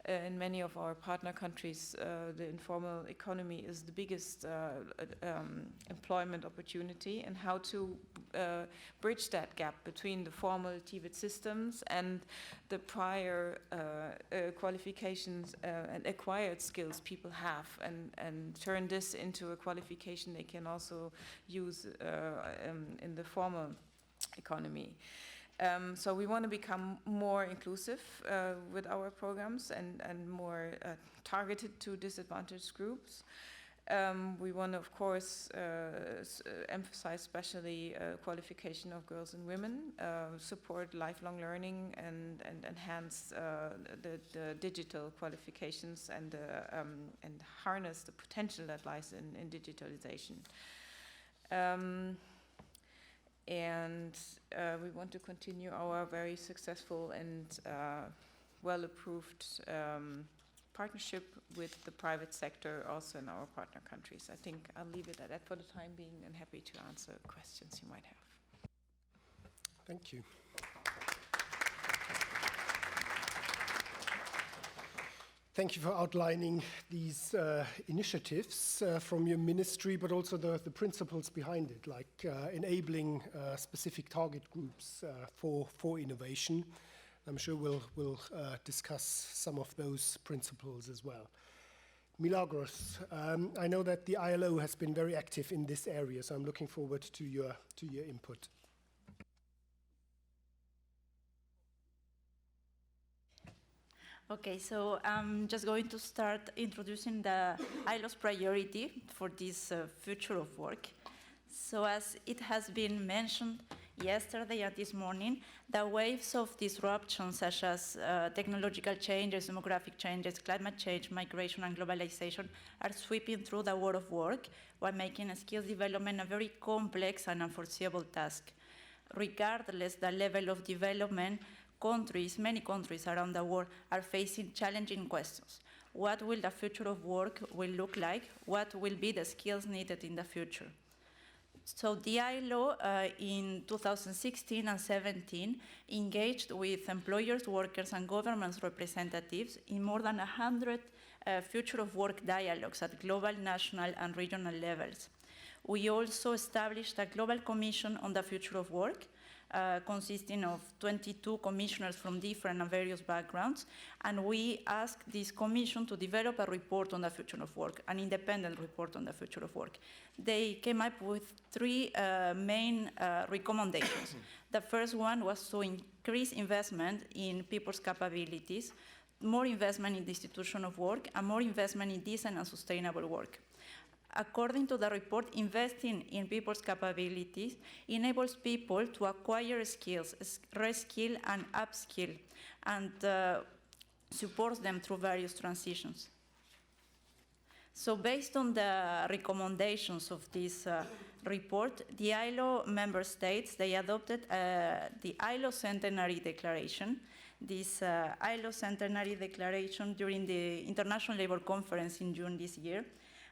in many of our partner countries, the informal economy is the biggest employment opportunity, and how to bridge that gap between the formal TVET systems and the prior qualifications and acquired skills people have, and turn this into a qualification they can also use in the formal economy. So we want to become more inclusive with our programs and more targeted to disadvantaged groups. We want to, of course, emphasize especially qualification of girls and women, support lifelong learning, and enhance the digital qualifications and harness the potential that lies in digitalization. And we want to continue our very successful and well-approved partnership with the private sector also in our partner countries. I think I'll leave it at that for the time being, and happy to answer questions you might have. Thank you. Thank you for outlining these initiatives from your ministry, but also the principles behind it, like enabling specific target groups for innovation. I'm sure we'll discuss some of those principles as well. Milagros, I know that the ILO has been very active in this area, so I'm looking forward to your input. Okay, so I'm just going to start introducing the ILO's priority for this future of work. So as it has been mentioned yesterday and this morning, the waves of disruption such as technological changes, demographic changes, climate change, migration and globalization are sweeping through the world of work while making skills development a very complex and unforeseeable task. Regardless the level of development, many countries around the world are facing challenging questions. What will the future of work will look like? What will be the skills needed in the future? So the ILO in 2016 and 17 engaged with employers, workers, and government representatives in more than 100 future of work dialogues at global, national, and regional levels. We also established a global commission on the future of work, consisting of 22 commissioners from different and various backgrounds, and we asked this commission to develop a report on the future of work, an independent report on the future of work. They came up with three main recommendations. The first one was to increase investment in people's capabilities, more investment in the institution of work, and more investment in decent and sustainable work. According to the report, investing in people's capabilities enables people to acquire skills, reskill and upskill, and supports them through various transitions. So based on the recommendations of this report, the ILO member states, they adopted the Ilo Centenary Declaration. This Ilo Centenary Declaration during the International Labour Conference in June this year.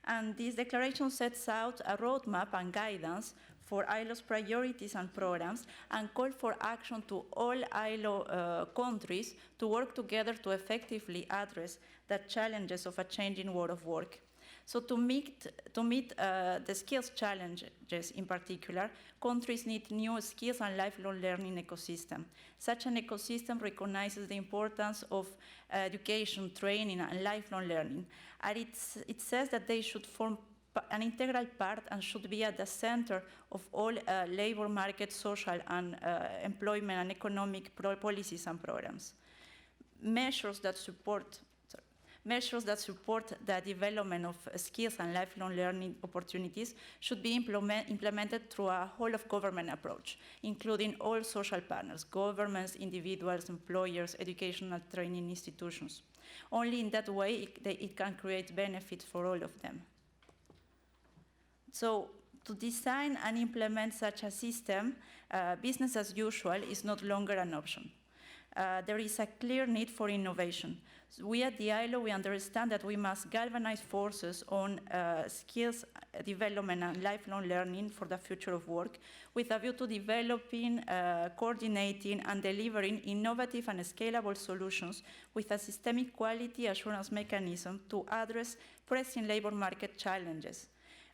And this declaration sets out a roadmap and guidance for ILO's priorities and programs, and call for action to all ILO countries to work together to effectively address the challenges of a changing world of work. So to meet the skills challenges in particular, countries need new skills and lifelong learning ecosystem. Such an ecosystem recognizes the importance of education, training, and lifelong learning. And it says that they should form an integral part and should be at the center of all labor market, social, and employment and economic policies and programs. Measures that support the development of skills and lifelong learning opportunities should be implemented through a whole-of-government approach, including all social partners, governments, individuals, employers, educational training institutions. Only in that way it can create benefits for all of them. So to design and implement such a system, business as usual is no longer an option. there is a clear need for innovation. So we at the Ilo, we understand that we must galvanize forces on skills development and lifelong learning for the future of work, with a view to developing, coordinating, and delivering innovative and scalable solutions with a systemic quality assurance mechanism to address pressing labor market challenges,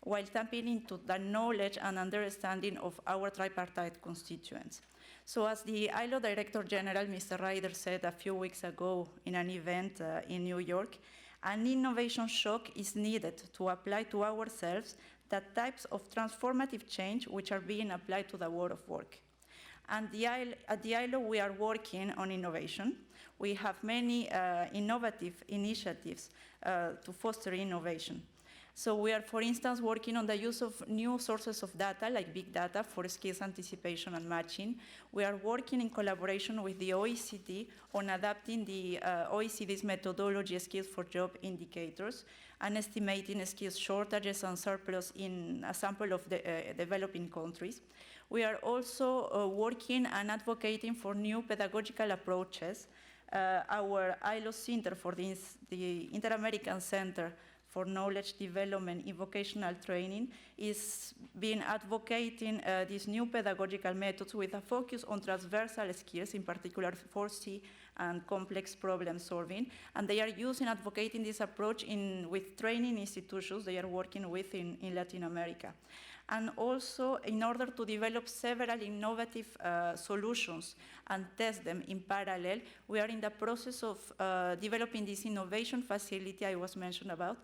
while tapping into the knowledge and understanding of our tripartite constituents. So as the ILO Director General, Mr. Ryder, said a few weeks ago in an event in New York, an innovation shock is needed to apply to ourselves the types of transformative change which are being applied to the world of work. And at the ILO, we are working on innovation. We have many innovative initiatives to foster innovation. So we are, for instance, working on the use of new sources of data, like big data, for skills anticipation and matching. We are working in collaboration with the OECD on adapting the OECD's methodology, skills for job indicators, and estimating skills shortages and surplus in a sample of the developing countries. We are also working and advocating for new pedagogical approaches. Our ILO Center for the Inter-American Center for Knowledge Development in Vocational Training is been advocating these new pedagogical methods with a focus on transversal skills, in particular 4C and complex problem solving. And they are advocating this approach with training institutions they are working with in Latin America. And also, in order to develop several innovative solutions and test them in parallel, we are in the process of developing this innovation facility I was mentioned about,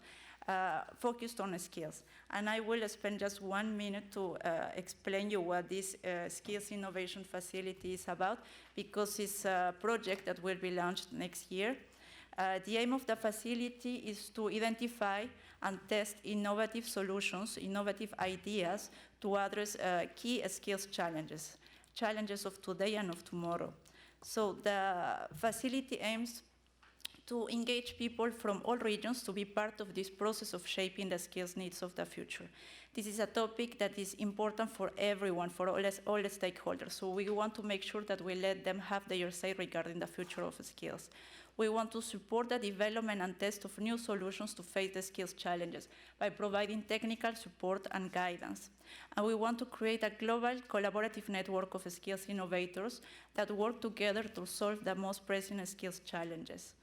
focused on skills. And I will spend just 1 minute to explain you what this skills innovation facility is about, because it's a project that will be launched next year. The aim of the facility is to identify and test innovative solutions, innovative ideas to address key skills challenges of today and of tomorrow. So the facility aims to engage people from all regions to be part of this process of shaping the skills needs of the future. This is a topic that is important for everyone, for all the stakeholders. So we want to make sure that we let them have their say regarding the future of skills. We want to support the development and test of new solutions to face the skills challenges by providing technical support and guidance. And we want to create a global collaborative network of skills innovators that work together to solve the most pressing skills challenges.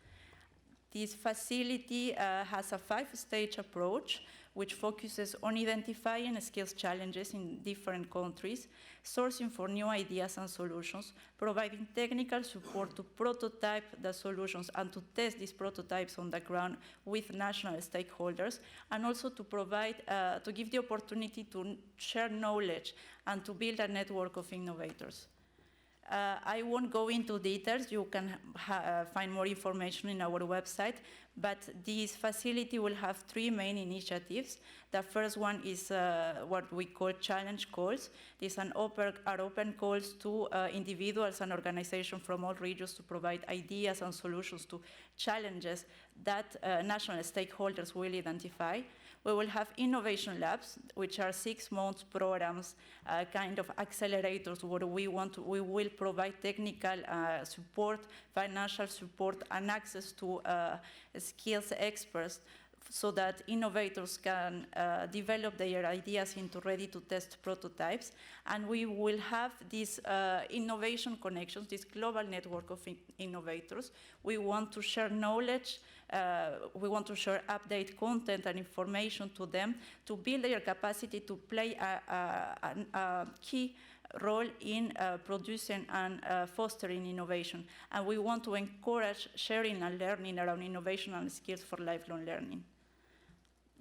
This facility has a 5-stage approach, which focuses on identifying skills challenges in different countries, sourcing for new ideas and solutions, providing technical support to prototype the solutions and to test these prototypes on the ground with national stakeholders, and also to provide, to give the opportunity to share knowledge and to build a network of innovators. I won't go into details. You can find more information in our website, but this facility will have 3 main initiatives. The first one is what we call challenge calls. These are open calls to individuals and organizations from all regions to provide ideas and solutions to challenges that national stakeholders will identify. We will have innovation labs, which are 6-month programs, kind of accelerators where we will provide technical support, financial support, and access to skills experts so that innovators can develop their ideas into ready-to-test prototypes. And we will have these innovation connections, this global network of innovators. We want to share knowledge. We want to share update content and information to them to build their capacity to play a key role in producing and fostering innovation. And we want to encourage sharing and learning around innovation and skills for lifelong learning.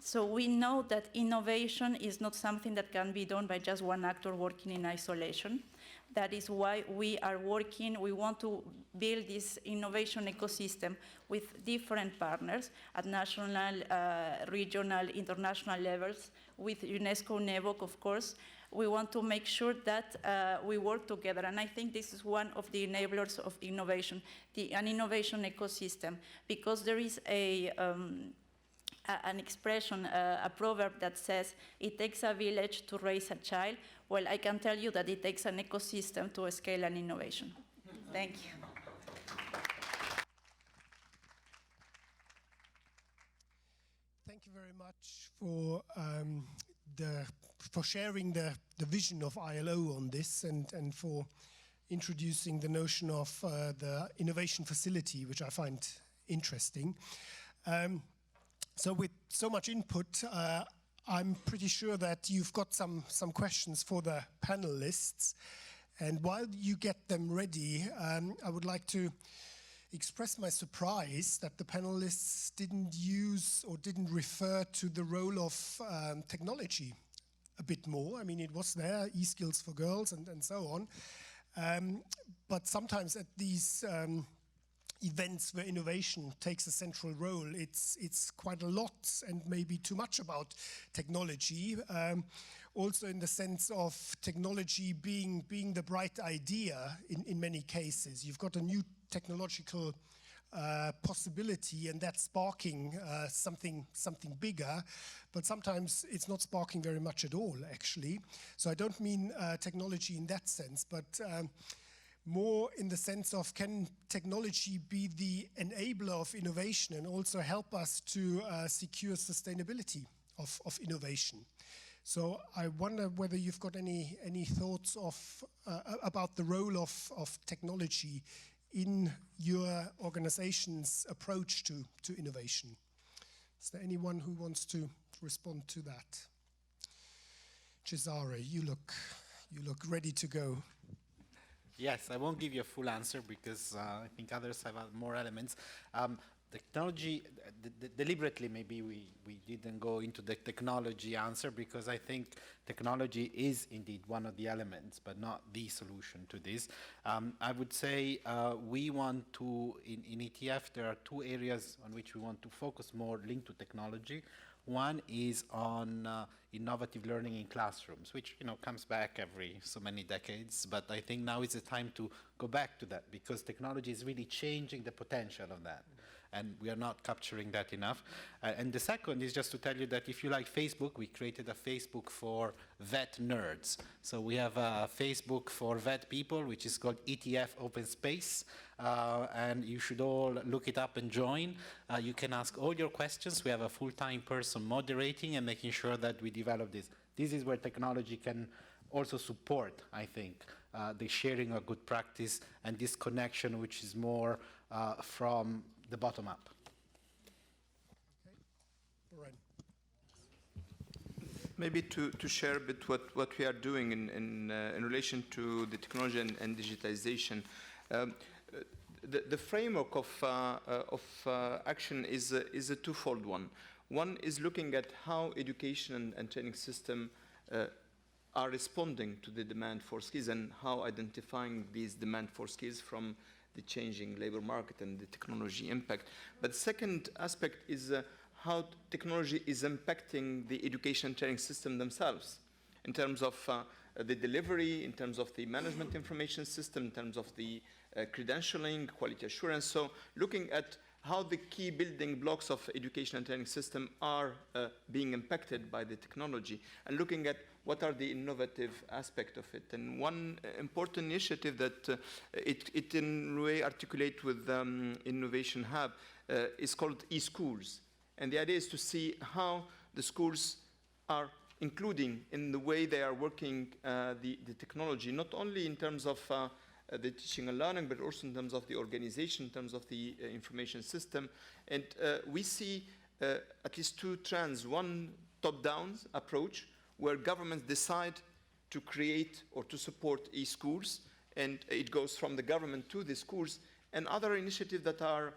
So we know that innovation is not something that can be done by just one actor working in isolation. That is why we are working, we want to build this innovation ecosystem with different partners at national, regional, international levels, with UNESCO-UNEVOC, of course. We want to make sure that we work together, and I think this is one of the enablers of innovation, an innovation ecosystem, because there is an expression, a proverb that says, it takes a village to raise a child. Well, I can tell you that it takes an ecosystem to scale an innovation. Thank you. very much for sharing the vision of ILO on this and for introducing the notion of the innovation facility, which I find interesting. So with so much input, I'm pretty sure that you've got some questions for the panelists. And while you get them ready, I would like to express my surprise that the panelists didn't use or didn't refer to the role of technology a bit more. I mean, it was there, e-skills for girls and so on. But sometimes at these events where innovation takes a central role, it's quite a lot and maybe too much about technology. Also in the sense of technology being the bright idea in many cases. You've got a new technological possibility and that's sparking something bigger, but sometimes it's not sparking very much at all, actually. So I don't mean technology in that sense, but more in the sense of, can technology be the enabler of innovation and also help us to secure sustainability of innovation? So I wonder whether you've got any thoughts of about the role of technology in your organization's approach to innovation. Is there anyone who wants to respond to that? Cesare, you look ready to go. Yes, I won't give you a full answer because I think others have more elements. Technology, deliberately maybe we didn't go into the technology answer because I think technology is indeed one of the elements, but not the solution to this. I would say we want to, in ETF, there are two areas on which we want to focus more linked to technology. One is on innovative learning in classrooms, which comes back every so many decades. But I think now is the time to go back to that because technology is really changing the potential of that. And we are not capturing that enough. And the second is just to tell you that if you like Facebook, we created a Facebook for VET nerds. So we have a Facebook for VET people, which is called ETF Open Space. And you should all look it up and join. You can ask all your questions. We have a full-time person moderating and making sure that we develop this. This is where technology can also support, I think, the sharing of good practice and this connection, which is more from the bottom up. Okay. Maybe to share a bit what we are doing in relation to the technology and digitization. The framework of action is a twofold one. One is looking at how education and training system are responding to the demand for skills and how identifying these demand for skills from the changing labor market and the technology impact. But the second aspect is how technology is impacting the education and training system themselves in terms of the delivery, in terms of the management information system, in terms of the credentialing, quality assurance. So looking at how the key building blocks of education and training system are being impacted by the technology and looking at what are the innovative aspect of it. And one important initiative that it in a way articulate with Innovation Hub is called eSchools. And the idea is to see how the schools are including in the way they are working the technology, not only in terms of the teaching and learning, but also in terms of the organization, in terms of the information system. And we see at least two trends. One, top-down approach, where governments decide to create or to support e-schools, and it goes from the government to the schools, and other initiatives that are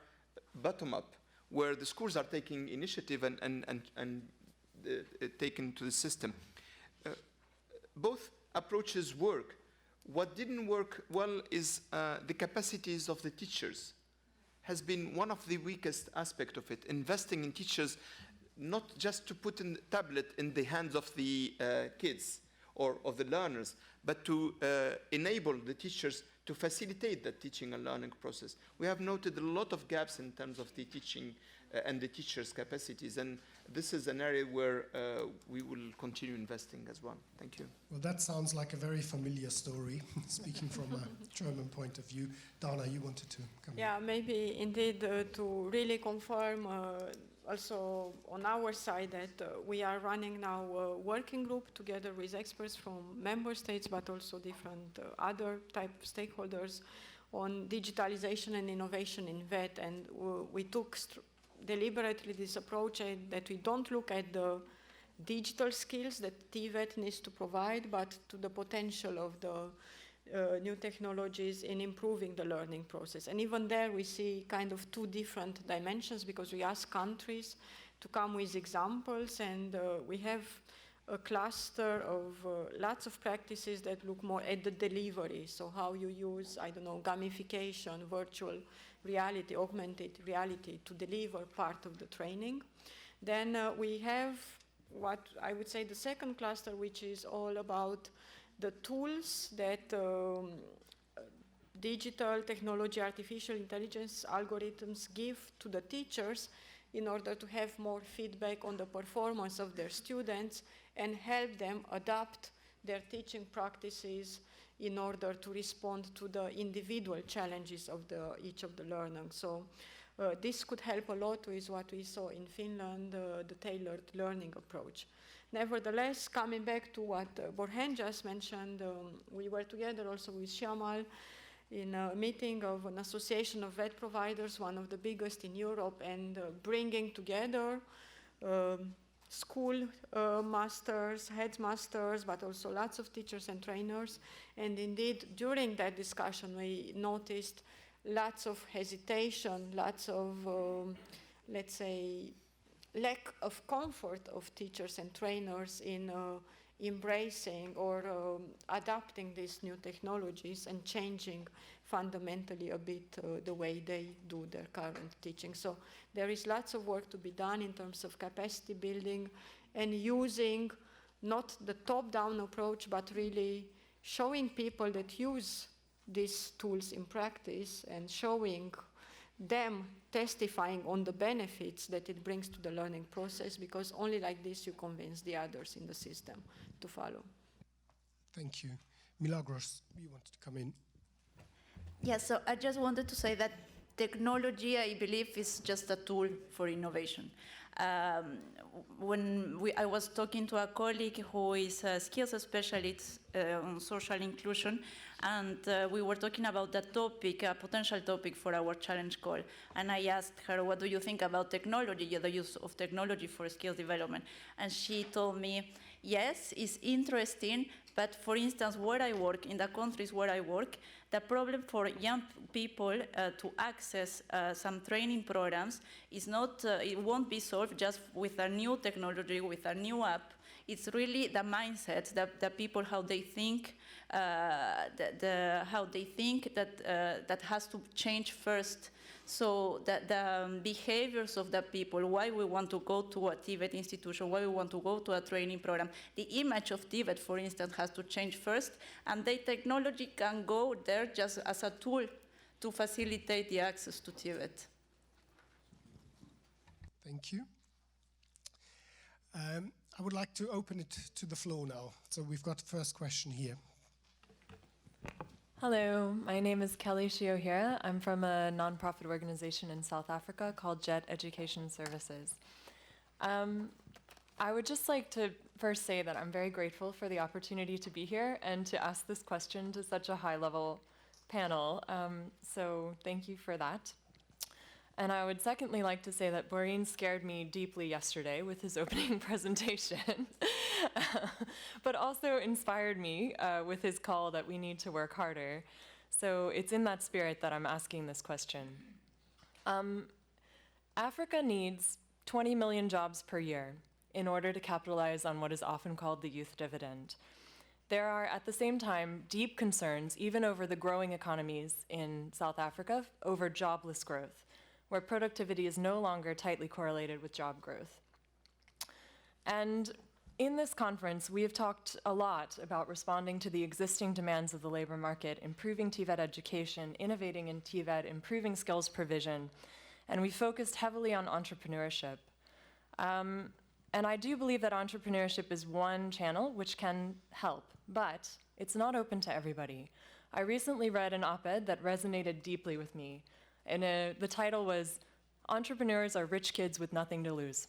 bottom-up, where the schools are taking initiative and taken to the system. Both approaches work. What didn't work well is the capacities of the teachers has been one of the weakest aspects of it. Investing in teachers, not just to put a tablet in the hands of the kids or of the learners, but to enable the teachers to facilitate that teaching and learning process. We have noted a lot of gaps in terms of the teaching and the teachers' capacities, and this is an area where we will continue investing as well. Thank you. Well, that sounds like a very familiar story, speaking from a German point of view. Dana, you wanted to come in. Yeah, maybe indeed to really confirm also on our side that we are running now a working group together with experts from member states, but also different other type of stakeholders on digitalization and innovation in VET. And we took deliberately this approach that we don't look at the digital skills that TVET needs to provide, but to the potential of the new technologies in improving the learning process. And even there we see kind of two different dimensions, because we ask countries to come with examples, and we have a cluster of lots of practices that look more at the delivery. So how you use, I don't know, gamification, virtual reality, augmented reality to deliver part of the training. Then we have what I would say the second cluster, which is all about the tools that digital technology, artificial intelligence algorithms give to the teachers in order to have more feedback on the performance of their students and help them adapt their teaching practices in order to respond to the individual challenges of each of the learners. So this could help a lot with what we saw in Finland, the tailored learning approach. Nevertheless, coming back to what Borhen just mentioned, we were together also with Shamal in a meeting of an association of VET providers, one of the biggest in Europe, and bringing together school masters, headmasters, but also lots of teachers and trainers. And indeed, during that discussion, we noticed lots of hesitation, lots of, let's say, lack of comfort of teachers and trainers in embracing or adapting these new technologies and changing fundamentally a bit the way they do their current teaching. So there is lots of work to be done in terms of capacity building and using not the top-down approach, but really showing people that use these tools in practice and showing them testifying on the benefits that it brings to the learning process, because only like this you convince the others in the system to follow. Thank you. Milagros, you wanted to come in. Yes, so I just wanted to say that technology, I believe, is just a tool for innovation. I was talking to a colleague who is a skills specialist on social inclusion, and we were talking about that topic, a potential topic for our challenge call. And I asked her, what do you think about technology, the use of technology for skills development? And she told me, yes, it's interesting, but for instance, where I work, in the countries where I work, the problem for young people to access some training programs is not, it won't be solved just with a new technology, with a new app. It's really the mindset, the people, how they think, how they think that has to change first. So the behaviors of the people, why we want to go to a TVET institution, why we want to go to a training program. The image of TVET, for instance, has to change first, and the technology can go there just as a tool to facilitate the access to TVET. Thank you. I would like to open it to the floor now. So we've got the first question here. Hello, my name is Kelly Shiohira. I'm from a nonprofit organization in South Africa called JET Education Services. I would just like to first say that I'm very grateful for the opportunity to be here and to ask this question to such a high-level panel. So thank you for that. And I would secondly like to say that Borhen scared me deeply yesterday with his opening presentation, but also inspired me with his call that we need to work harder. So it's in that spirit that I'm asking this question. Africa needs 20 million jobs per year in order to capitalize on what is often called the youth dividend. There are, at the same time, deep concerns, even over the growing economies in South Africa, over jobless growth, where productivity is no longer tightly correlated with job growth. And in this conference, we have talked a lot about responding to the existing demands of the labor market, improving TVET education, innovating in TVET, improving skills provision, and we focused heavily on entrepreneurship. And I do believe that entrepreneurship is one channel which can help, but it's not open to everybody. I recently read an op-ed that resonated deeply with me. And the title was, entrepreneurs are rich kids with nothing to lose.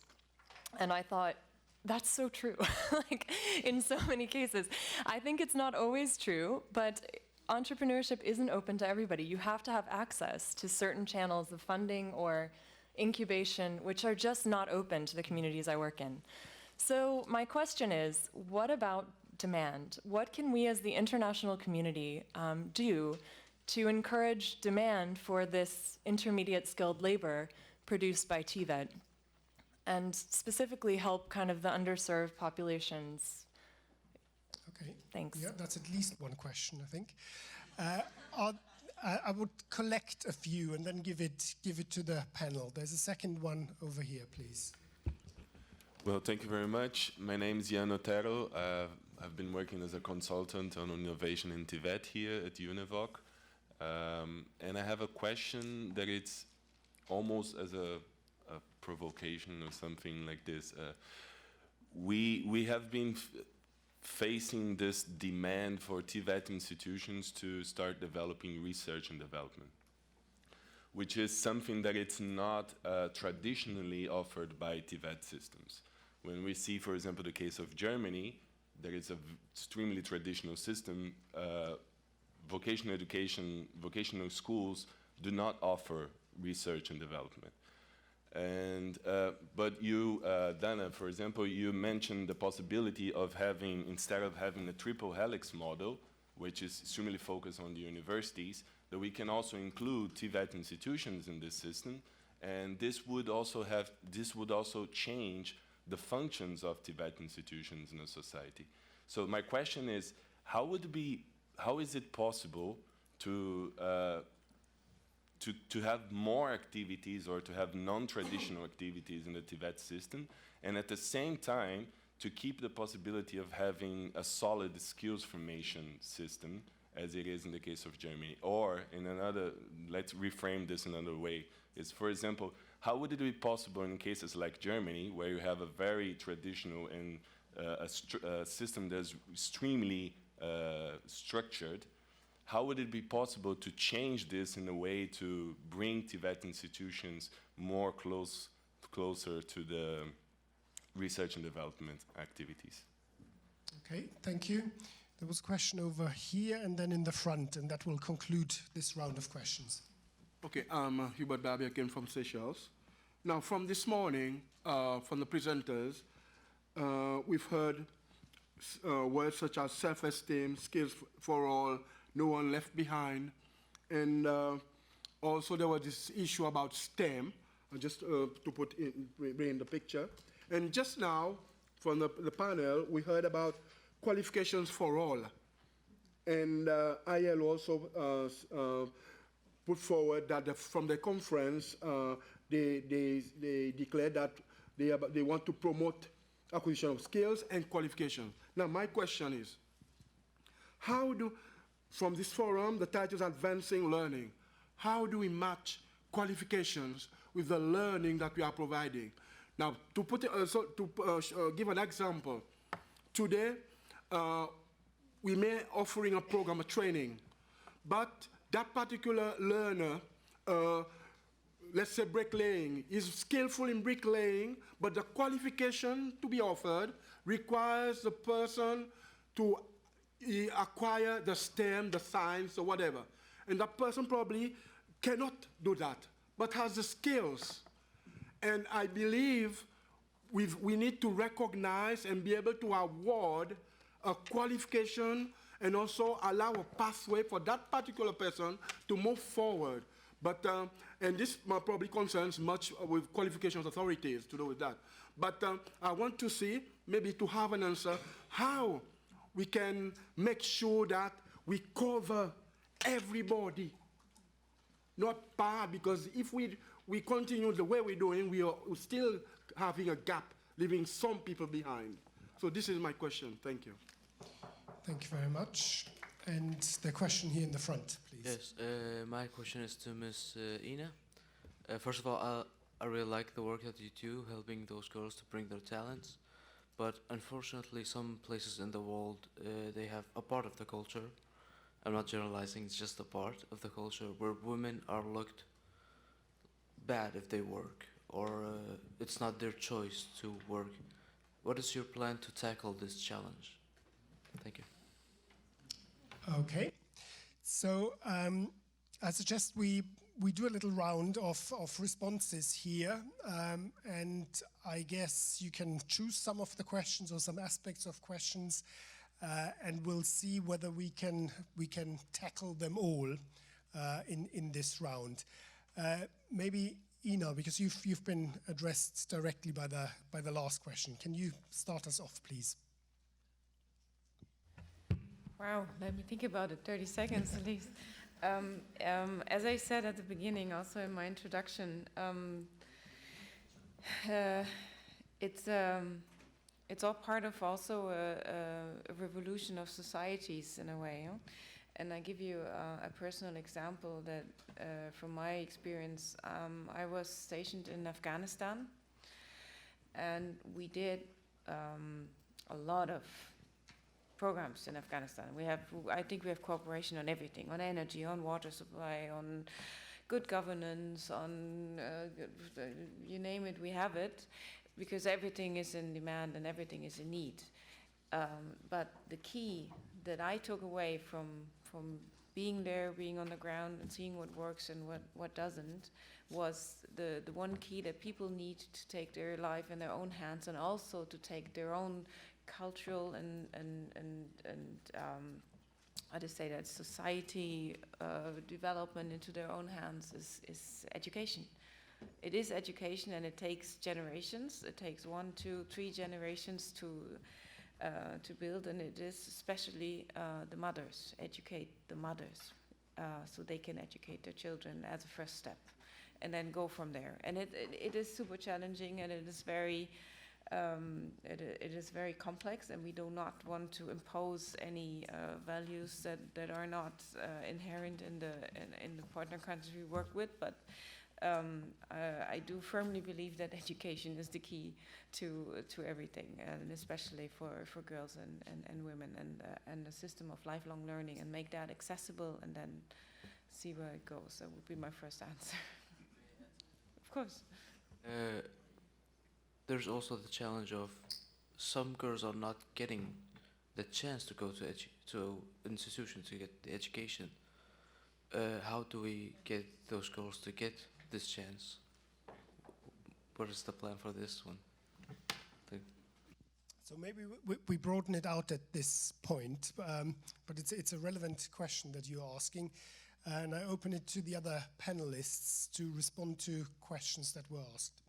And I thought, that's so true, like in so many cases. I think it's not always true, but entrepreneurship isn't open to everybody. You have to have access to certain channels of funding or incubation, which are just not open to the communities I work in. So my question is, what about demand? What can we as the international community do to encourage demand for this intermediate skilled labor produced by TVET, and specifically help kind of the underserved populations? Okay. Thanks. Yeah, that's at least one question, I think. I would collect a few and then give it to the panel. There's a second one over here, please. Well, thank you very much. My name is Ertl. I've been working as a consultant on innovation in TVET here at UNEVOC. And I have a question that it's almost as a provocation or something like this. We have been facing this demand for TVET institutions to start developing research and development, which is something that it's not traditionally offered by TVET systems. When we see, for example, the case of Germany, there is an extremely traditional system. Vocational education, vocational schools do not offer research and development. And, but you, Dana, for example, you mentioned the possibility of having, instead of having a triple helix model, which is extremely focused on the universities, that we can also include TVET institutions in this system. And this would also change the functions of TVET institutions in a society. So my question is, how is it possible to have more activities or to have non-traditional activities in the TVET system, and at the same time to keep the possibility of having a solid skills formation system, as it is in the case of Germany? Or in another, let's reframe this another way, is, for example, how would it be possible in cases like Germany, where you have a very traditional and a system that's extremely structured, how would it be possible to change this in a way to bring TVET institutions more closer to the research and development activities? Okay, thank you. There was a question over here and then in the front, and that will conclude this round of questions. Okay, I'm Hubert again from Seychelles. Now, from this morning, from the presenters, we've heard words such as self-esteem, skills for all, no one left behind, and also there was this issue about STEM, just to bring in the picture. And just now, from the panel, we heard about qualifications for all. And IL also put forward that from the conference, they declared that they want to promote acquisition of skills and qualifications. Now, my question is, how do, from this forum, the title is Advancing Learning, how do we match qualifications with the learning that we are providing? Now, to put it, give an example, today, we may offering a program of training, but that particular learner, let's say bricklaying, is skillful in bricklaying, but the qualification to be offered requires the person to acquire the STEM, the science, or whatever. And that person probably cannot do that, but has the skills. And I believe we need to recognize and be able to award a qualification and also allow a pathway for that particular person to move forward. But, and this probably concerns much with qualifications authorities to do with that. But I want to see, maybe to have an answer, how we can make sure that we cover everybody, not part, because if we continue the way we're doing, we're still having a gap, leaving some people behind. So this is my question. Thank you. Thank you very much. And the question here in the front, please. Yes, my question is to Ms. Ina. First of all, I really like the work that you do, helping those girls to bring their talents. But unfortunately, some places in the world, they have a part of the culture, I'm not generalizing, it's just a part of the culture, where women are looked bad if they work, or it's not their choice to work. What is your plan to tackle this challenge? Thank you. Okay. So I suggest we do a little round of responses here, and I guess you can choose some of the questions or some aspects of questions, and we'll see whether we can tackle them all in this round. Maybe Ina, because you've been addressed directly by the last question. Can you start us off, please? Wow, let me think about it, 30 seconds at least. As I said at the beginning, also in my introduction, it's all part of also a revolution of societies in a way. Huh? And I give you a personal example that from my experience, I was stationed in Afghanistan, and we did a lot of programs in Afghanistan. I think we have cooperation on everything, on energy, on water supply, on good governance, on you name it, we have it, because everything is in demand and everything is in need. But the key that I took away from being there, being on the ground and seeing what works and what doesn't, was the one key that people need to take their life in their own hands, and also to take their own cultural and how to say that, society development into their own hands is education. It is education, and it takes generations. It takes 1, 2, 3 generations to build, and it is especially the mothers. Educate the mothers so they can educate their children as a first step, and then go from there. And it is super challenging, and it is very complex, and we do not want to impose any values that are not inherent in the partner countries we work with. But I do firmly believe that education is the key to everything, and especially for girls and women, and the system of lifelong learning, and make that accessible, and then see where it goes. That would be my first answer. Of course. There's also the challenge of some girls are not getting the chance to go to institutions to get the education. How do we get those girls to get this chance? What is the plan for this one? So maybe we broaden it out at this point, but it's a relevant question that you're asking, and I open it to the other panelists to respond to questions that were asked.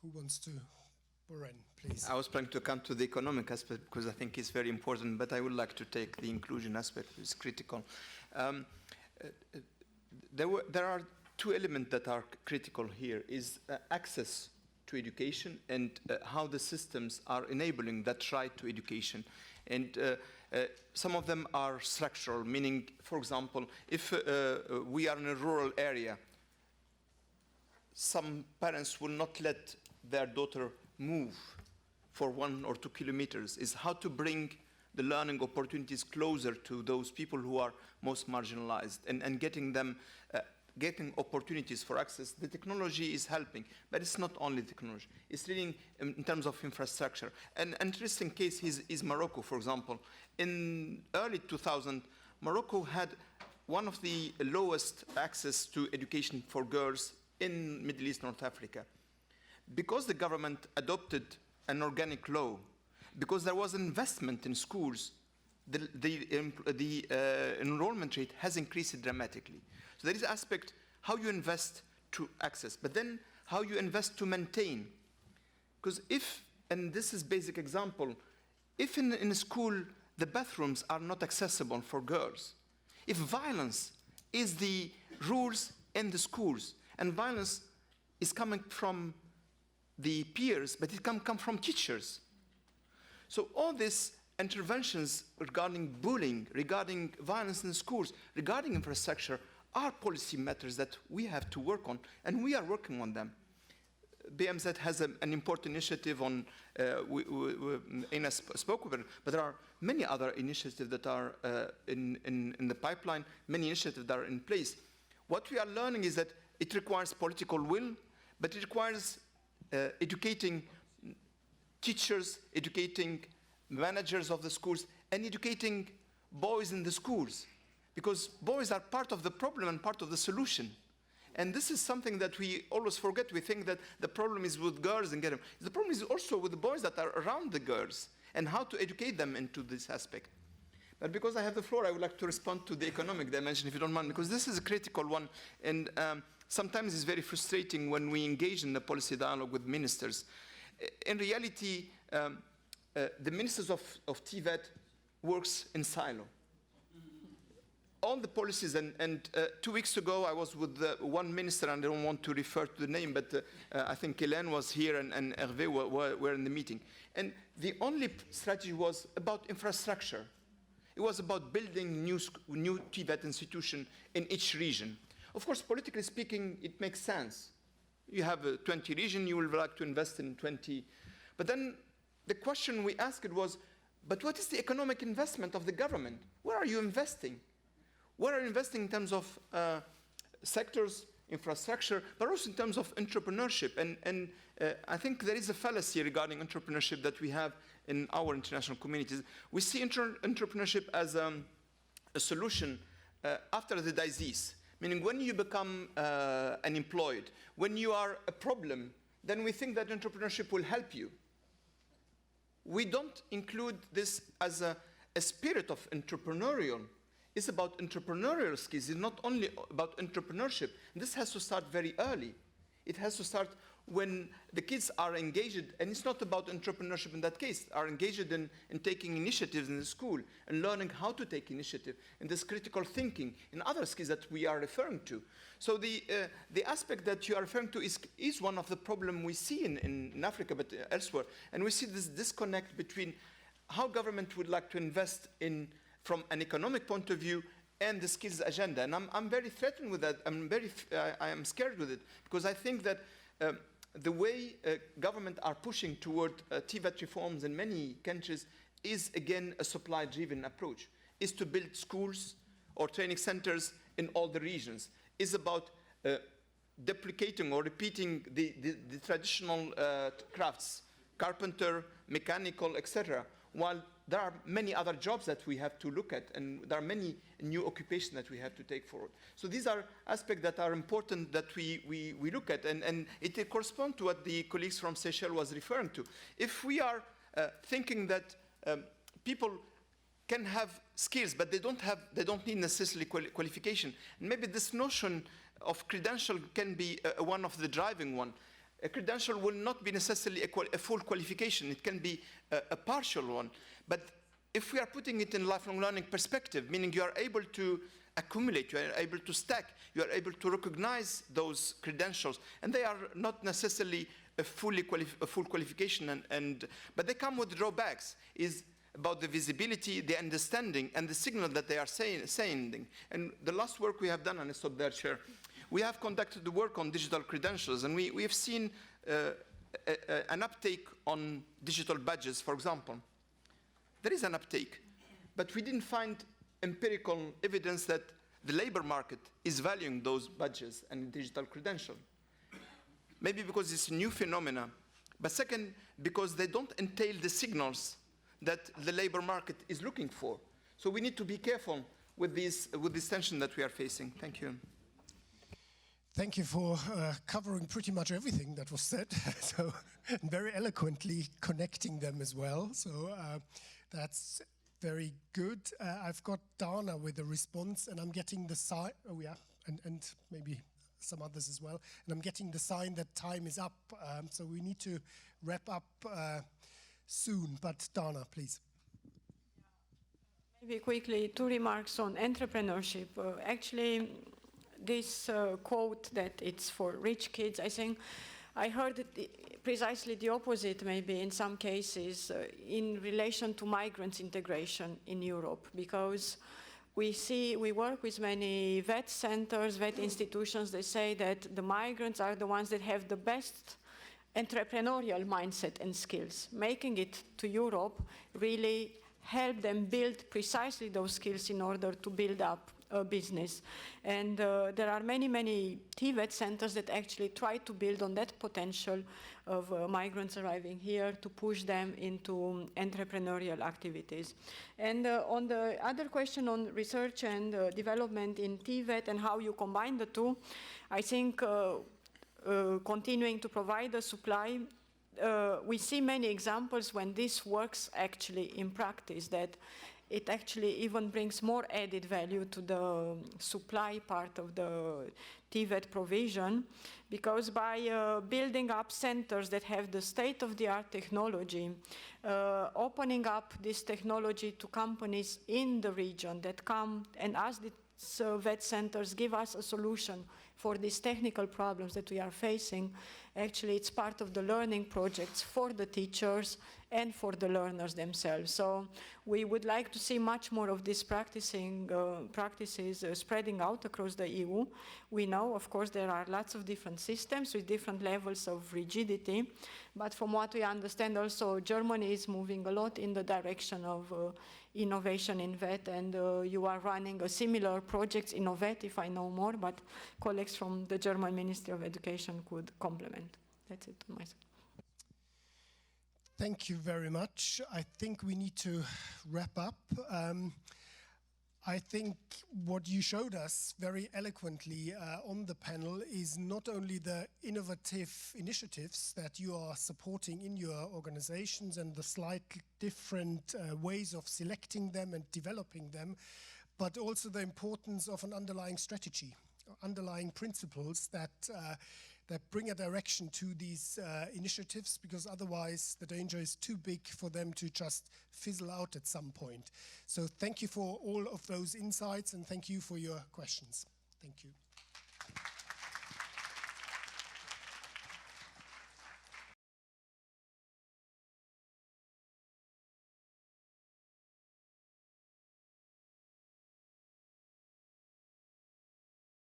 Who wants to? Boren, please. I was planning to come to the economic aspect because I think it's very important, but I would like to take the inclusion aspect, which is critical. There are 2 elements that are critical here, is access to education, and how the systems are enabling that right to education. And some of them are structural, meaning, for example, if we are in a rural area, some parents will not let their daughter move for 1 or 2 kilometers, is how to bring the learning opportunities closer to those people who are most marginalized, and getting them, getting opportunities for access. The technology is helping, but it's not only technology. It's really in terms of infrastructure. An interesting case is Morocco, for example. In early 2000, Morocco had one of the lowest access to education for girls in Middle East, North Africa. Because the government adopted an organic law, because there was investment in schools, the enrollment rate has increased dramatically. So there is aspect how you invest to access, but then how you invest to maintain. Because if, and this is basic example, if in a school the bathrooms are not accessible for girls, if violence is the rules in the schools, and violence is coming from the peers, but it can come from teachers. So all these interventions regarding bullying, regarding violence in the schools, regarding infrastructure, are policy matters that we have to work on, and we are working on them. BMZ has an important initiative on, Ina spoke of it, but there are many other initiatives that are in the pipeline, many initiatives that are in place. What we are learning is that it requires political will, but it requires educating teachers, educating managers of the schools, and educating boys in the schools. Because boys are part of the problem and part of the solution. And this is something that we always forget. We think that the problem is with girls and get them. The problem is also with the boys that are around the girls and how to educate them into this aspect. But because I have the floor, I would like to respond to the economic dimension, if you don't mind, because this is a critical one. And sometimes it's very frustrating when we engage in the policy dialogue with ministers. In reality, the ministers of TVET works in silo. All the policies, and 2 weeks ago I was with one minister, and I don't want to refer to the name, but I think Hélène was here and Hervé were in the meeting. And the only strategy was about infrastructure. It was about building new TVET institution in each region. Of course, politically speaking, it makes sense. You have 20 regions, you will like to invest in 20. But then the question we asked was, but what is the economic investment of the government? Where are you investing? Where are you investing in terms of sectors, infrastructure, but also in terms of entrepreneurship? And I think there is a fallacy regarding entrepreneurship that we have in our international communities. We see entrepreneurship as a solution after the disease, meaning when you become unemployed, when you are a problem, then we think that entrepreneurship will help you. We don't include this as a spirit of entrepreneurial. It's about entrepreneurial skills. It's not only about entrepreneurship. This has to start very early. It has to start when the kids are engaged, and it's not about entrepreneurship in that case, are engaged in taking initiatives in the school and learning how to take initiative in this critical thinking and other skills that we are referring to. So the aspect that you are referring to is one of the problems we see in Africa, but elsewhere. And we see this disconnect between how government would like to invest in from an economic point of view and the skills agenda. And I'm very threatened with that. I am scared with it, because I think that the way government are pushing toward TVET reforms in many countries is, again, a supply-driven approach, is to build schools or training centers in all the regions, is about duplicating or repeating the traditional crafts, carpenter, mechanical, etc., while there are many other jobs that we have to look at, and there are many new occupations that we have to take forward. So these are aspects that are important that we look at, and it corresponds to what the colleagues from Seychelles was referring to. If we are thinking that people can have skills, but they don't need necessarily qualification, and maybe this notion of credential can be one of the driving one. A credential will not be necessarily a full qualification. It can be a partial one. But if we are putting it in lifelong learning perspective, meaning you are able to accumulate, you are able to stack, you are able to recognize those credentials, and they are not necessarily a full qualification, but they come with drawbacks, is about the visibility, the understanding, and the signal that they are sending. And the last work we have done, and I stop there, Chair, we have conducted the work on digital credentials, and we have seen an uptake on digital badges, for example. There is an uptake, but we didn't find empirical evidence that the labor market is valuing those badges and digital credentials. Maybe because it's a new phenomena, but second, because they don't entail the signals that the labor market is looking for. So we need to be careful with this tension that we are facing. Thank you. Thank you for covering pretty much everything that was said, so and very eloquently connecting them as well. So that's very good. I've got Dana with a response, and I'm getting the sign. Oh yeah, and maybe some others as well. And I'm getting the sign that time is up. So we need to wrap up soon. But Dana, please. Maybe quickly, 2 remarks on entrepreneurship. Actually, this quote that it's for rich kids, I think I heard it precisely the opposite maybe in some cases in relation to migrants integration in Europe, because we work with many VET centers, VET institutions. They say that the migrants are the ones that have the best entrepreneurial mindset and skills. Making it to Europe really help them build precisely those skills in order to build up business. And there are many, many TVET centers that actually try to build on that potential of migrants arriving here to push them into entrepreneurial activities. And on the other question on research and development in TVET and how you combine the two, I think continuing to provide a supply, we see many examples when this works actually in practice, that it actually even brings more added value to the supply part of the TVET provision, because by building up centers that have the state-of-the-art technology, opening up this technology to companies in the region that come and ask these VET centers, give us a solution for these technical problems that we are facing. Actually, it's part of the learning projects for the teachers and for the learners themselves. So we would like to see much more of these practices spreading out across the EU. We know, of course, there are lots of different systems with different levels of rigidity, but from what we understand also, Germany is moving a lot in the direction of innovation in VET, and you are running a similar project in VET, if I know more, but colleagues from the German Ministry of Education could complement. That's it on my side. Thank you very much. I think we need to wrap up. I think what you showed us very eloquently on the panel is not only the innovative initiatives that you are supporting in your organizations and the slightly different ways of selecting them and developing them, but also the importance of an underlying strategy, underlying principles that bring a direction to these initiatives, because otherwise the danger is too big for them to just fizzle out at some point. So thank you for all of those insights, and thank you for your questions. Thank you.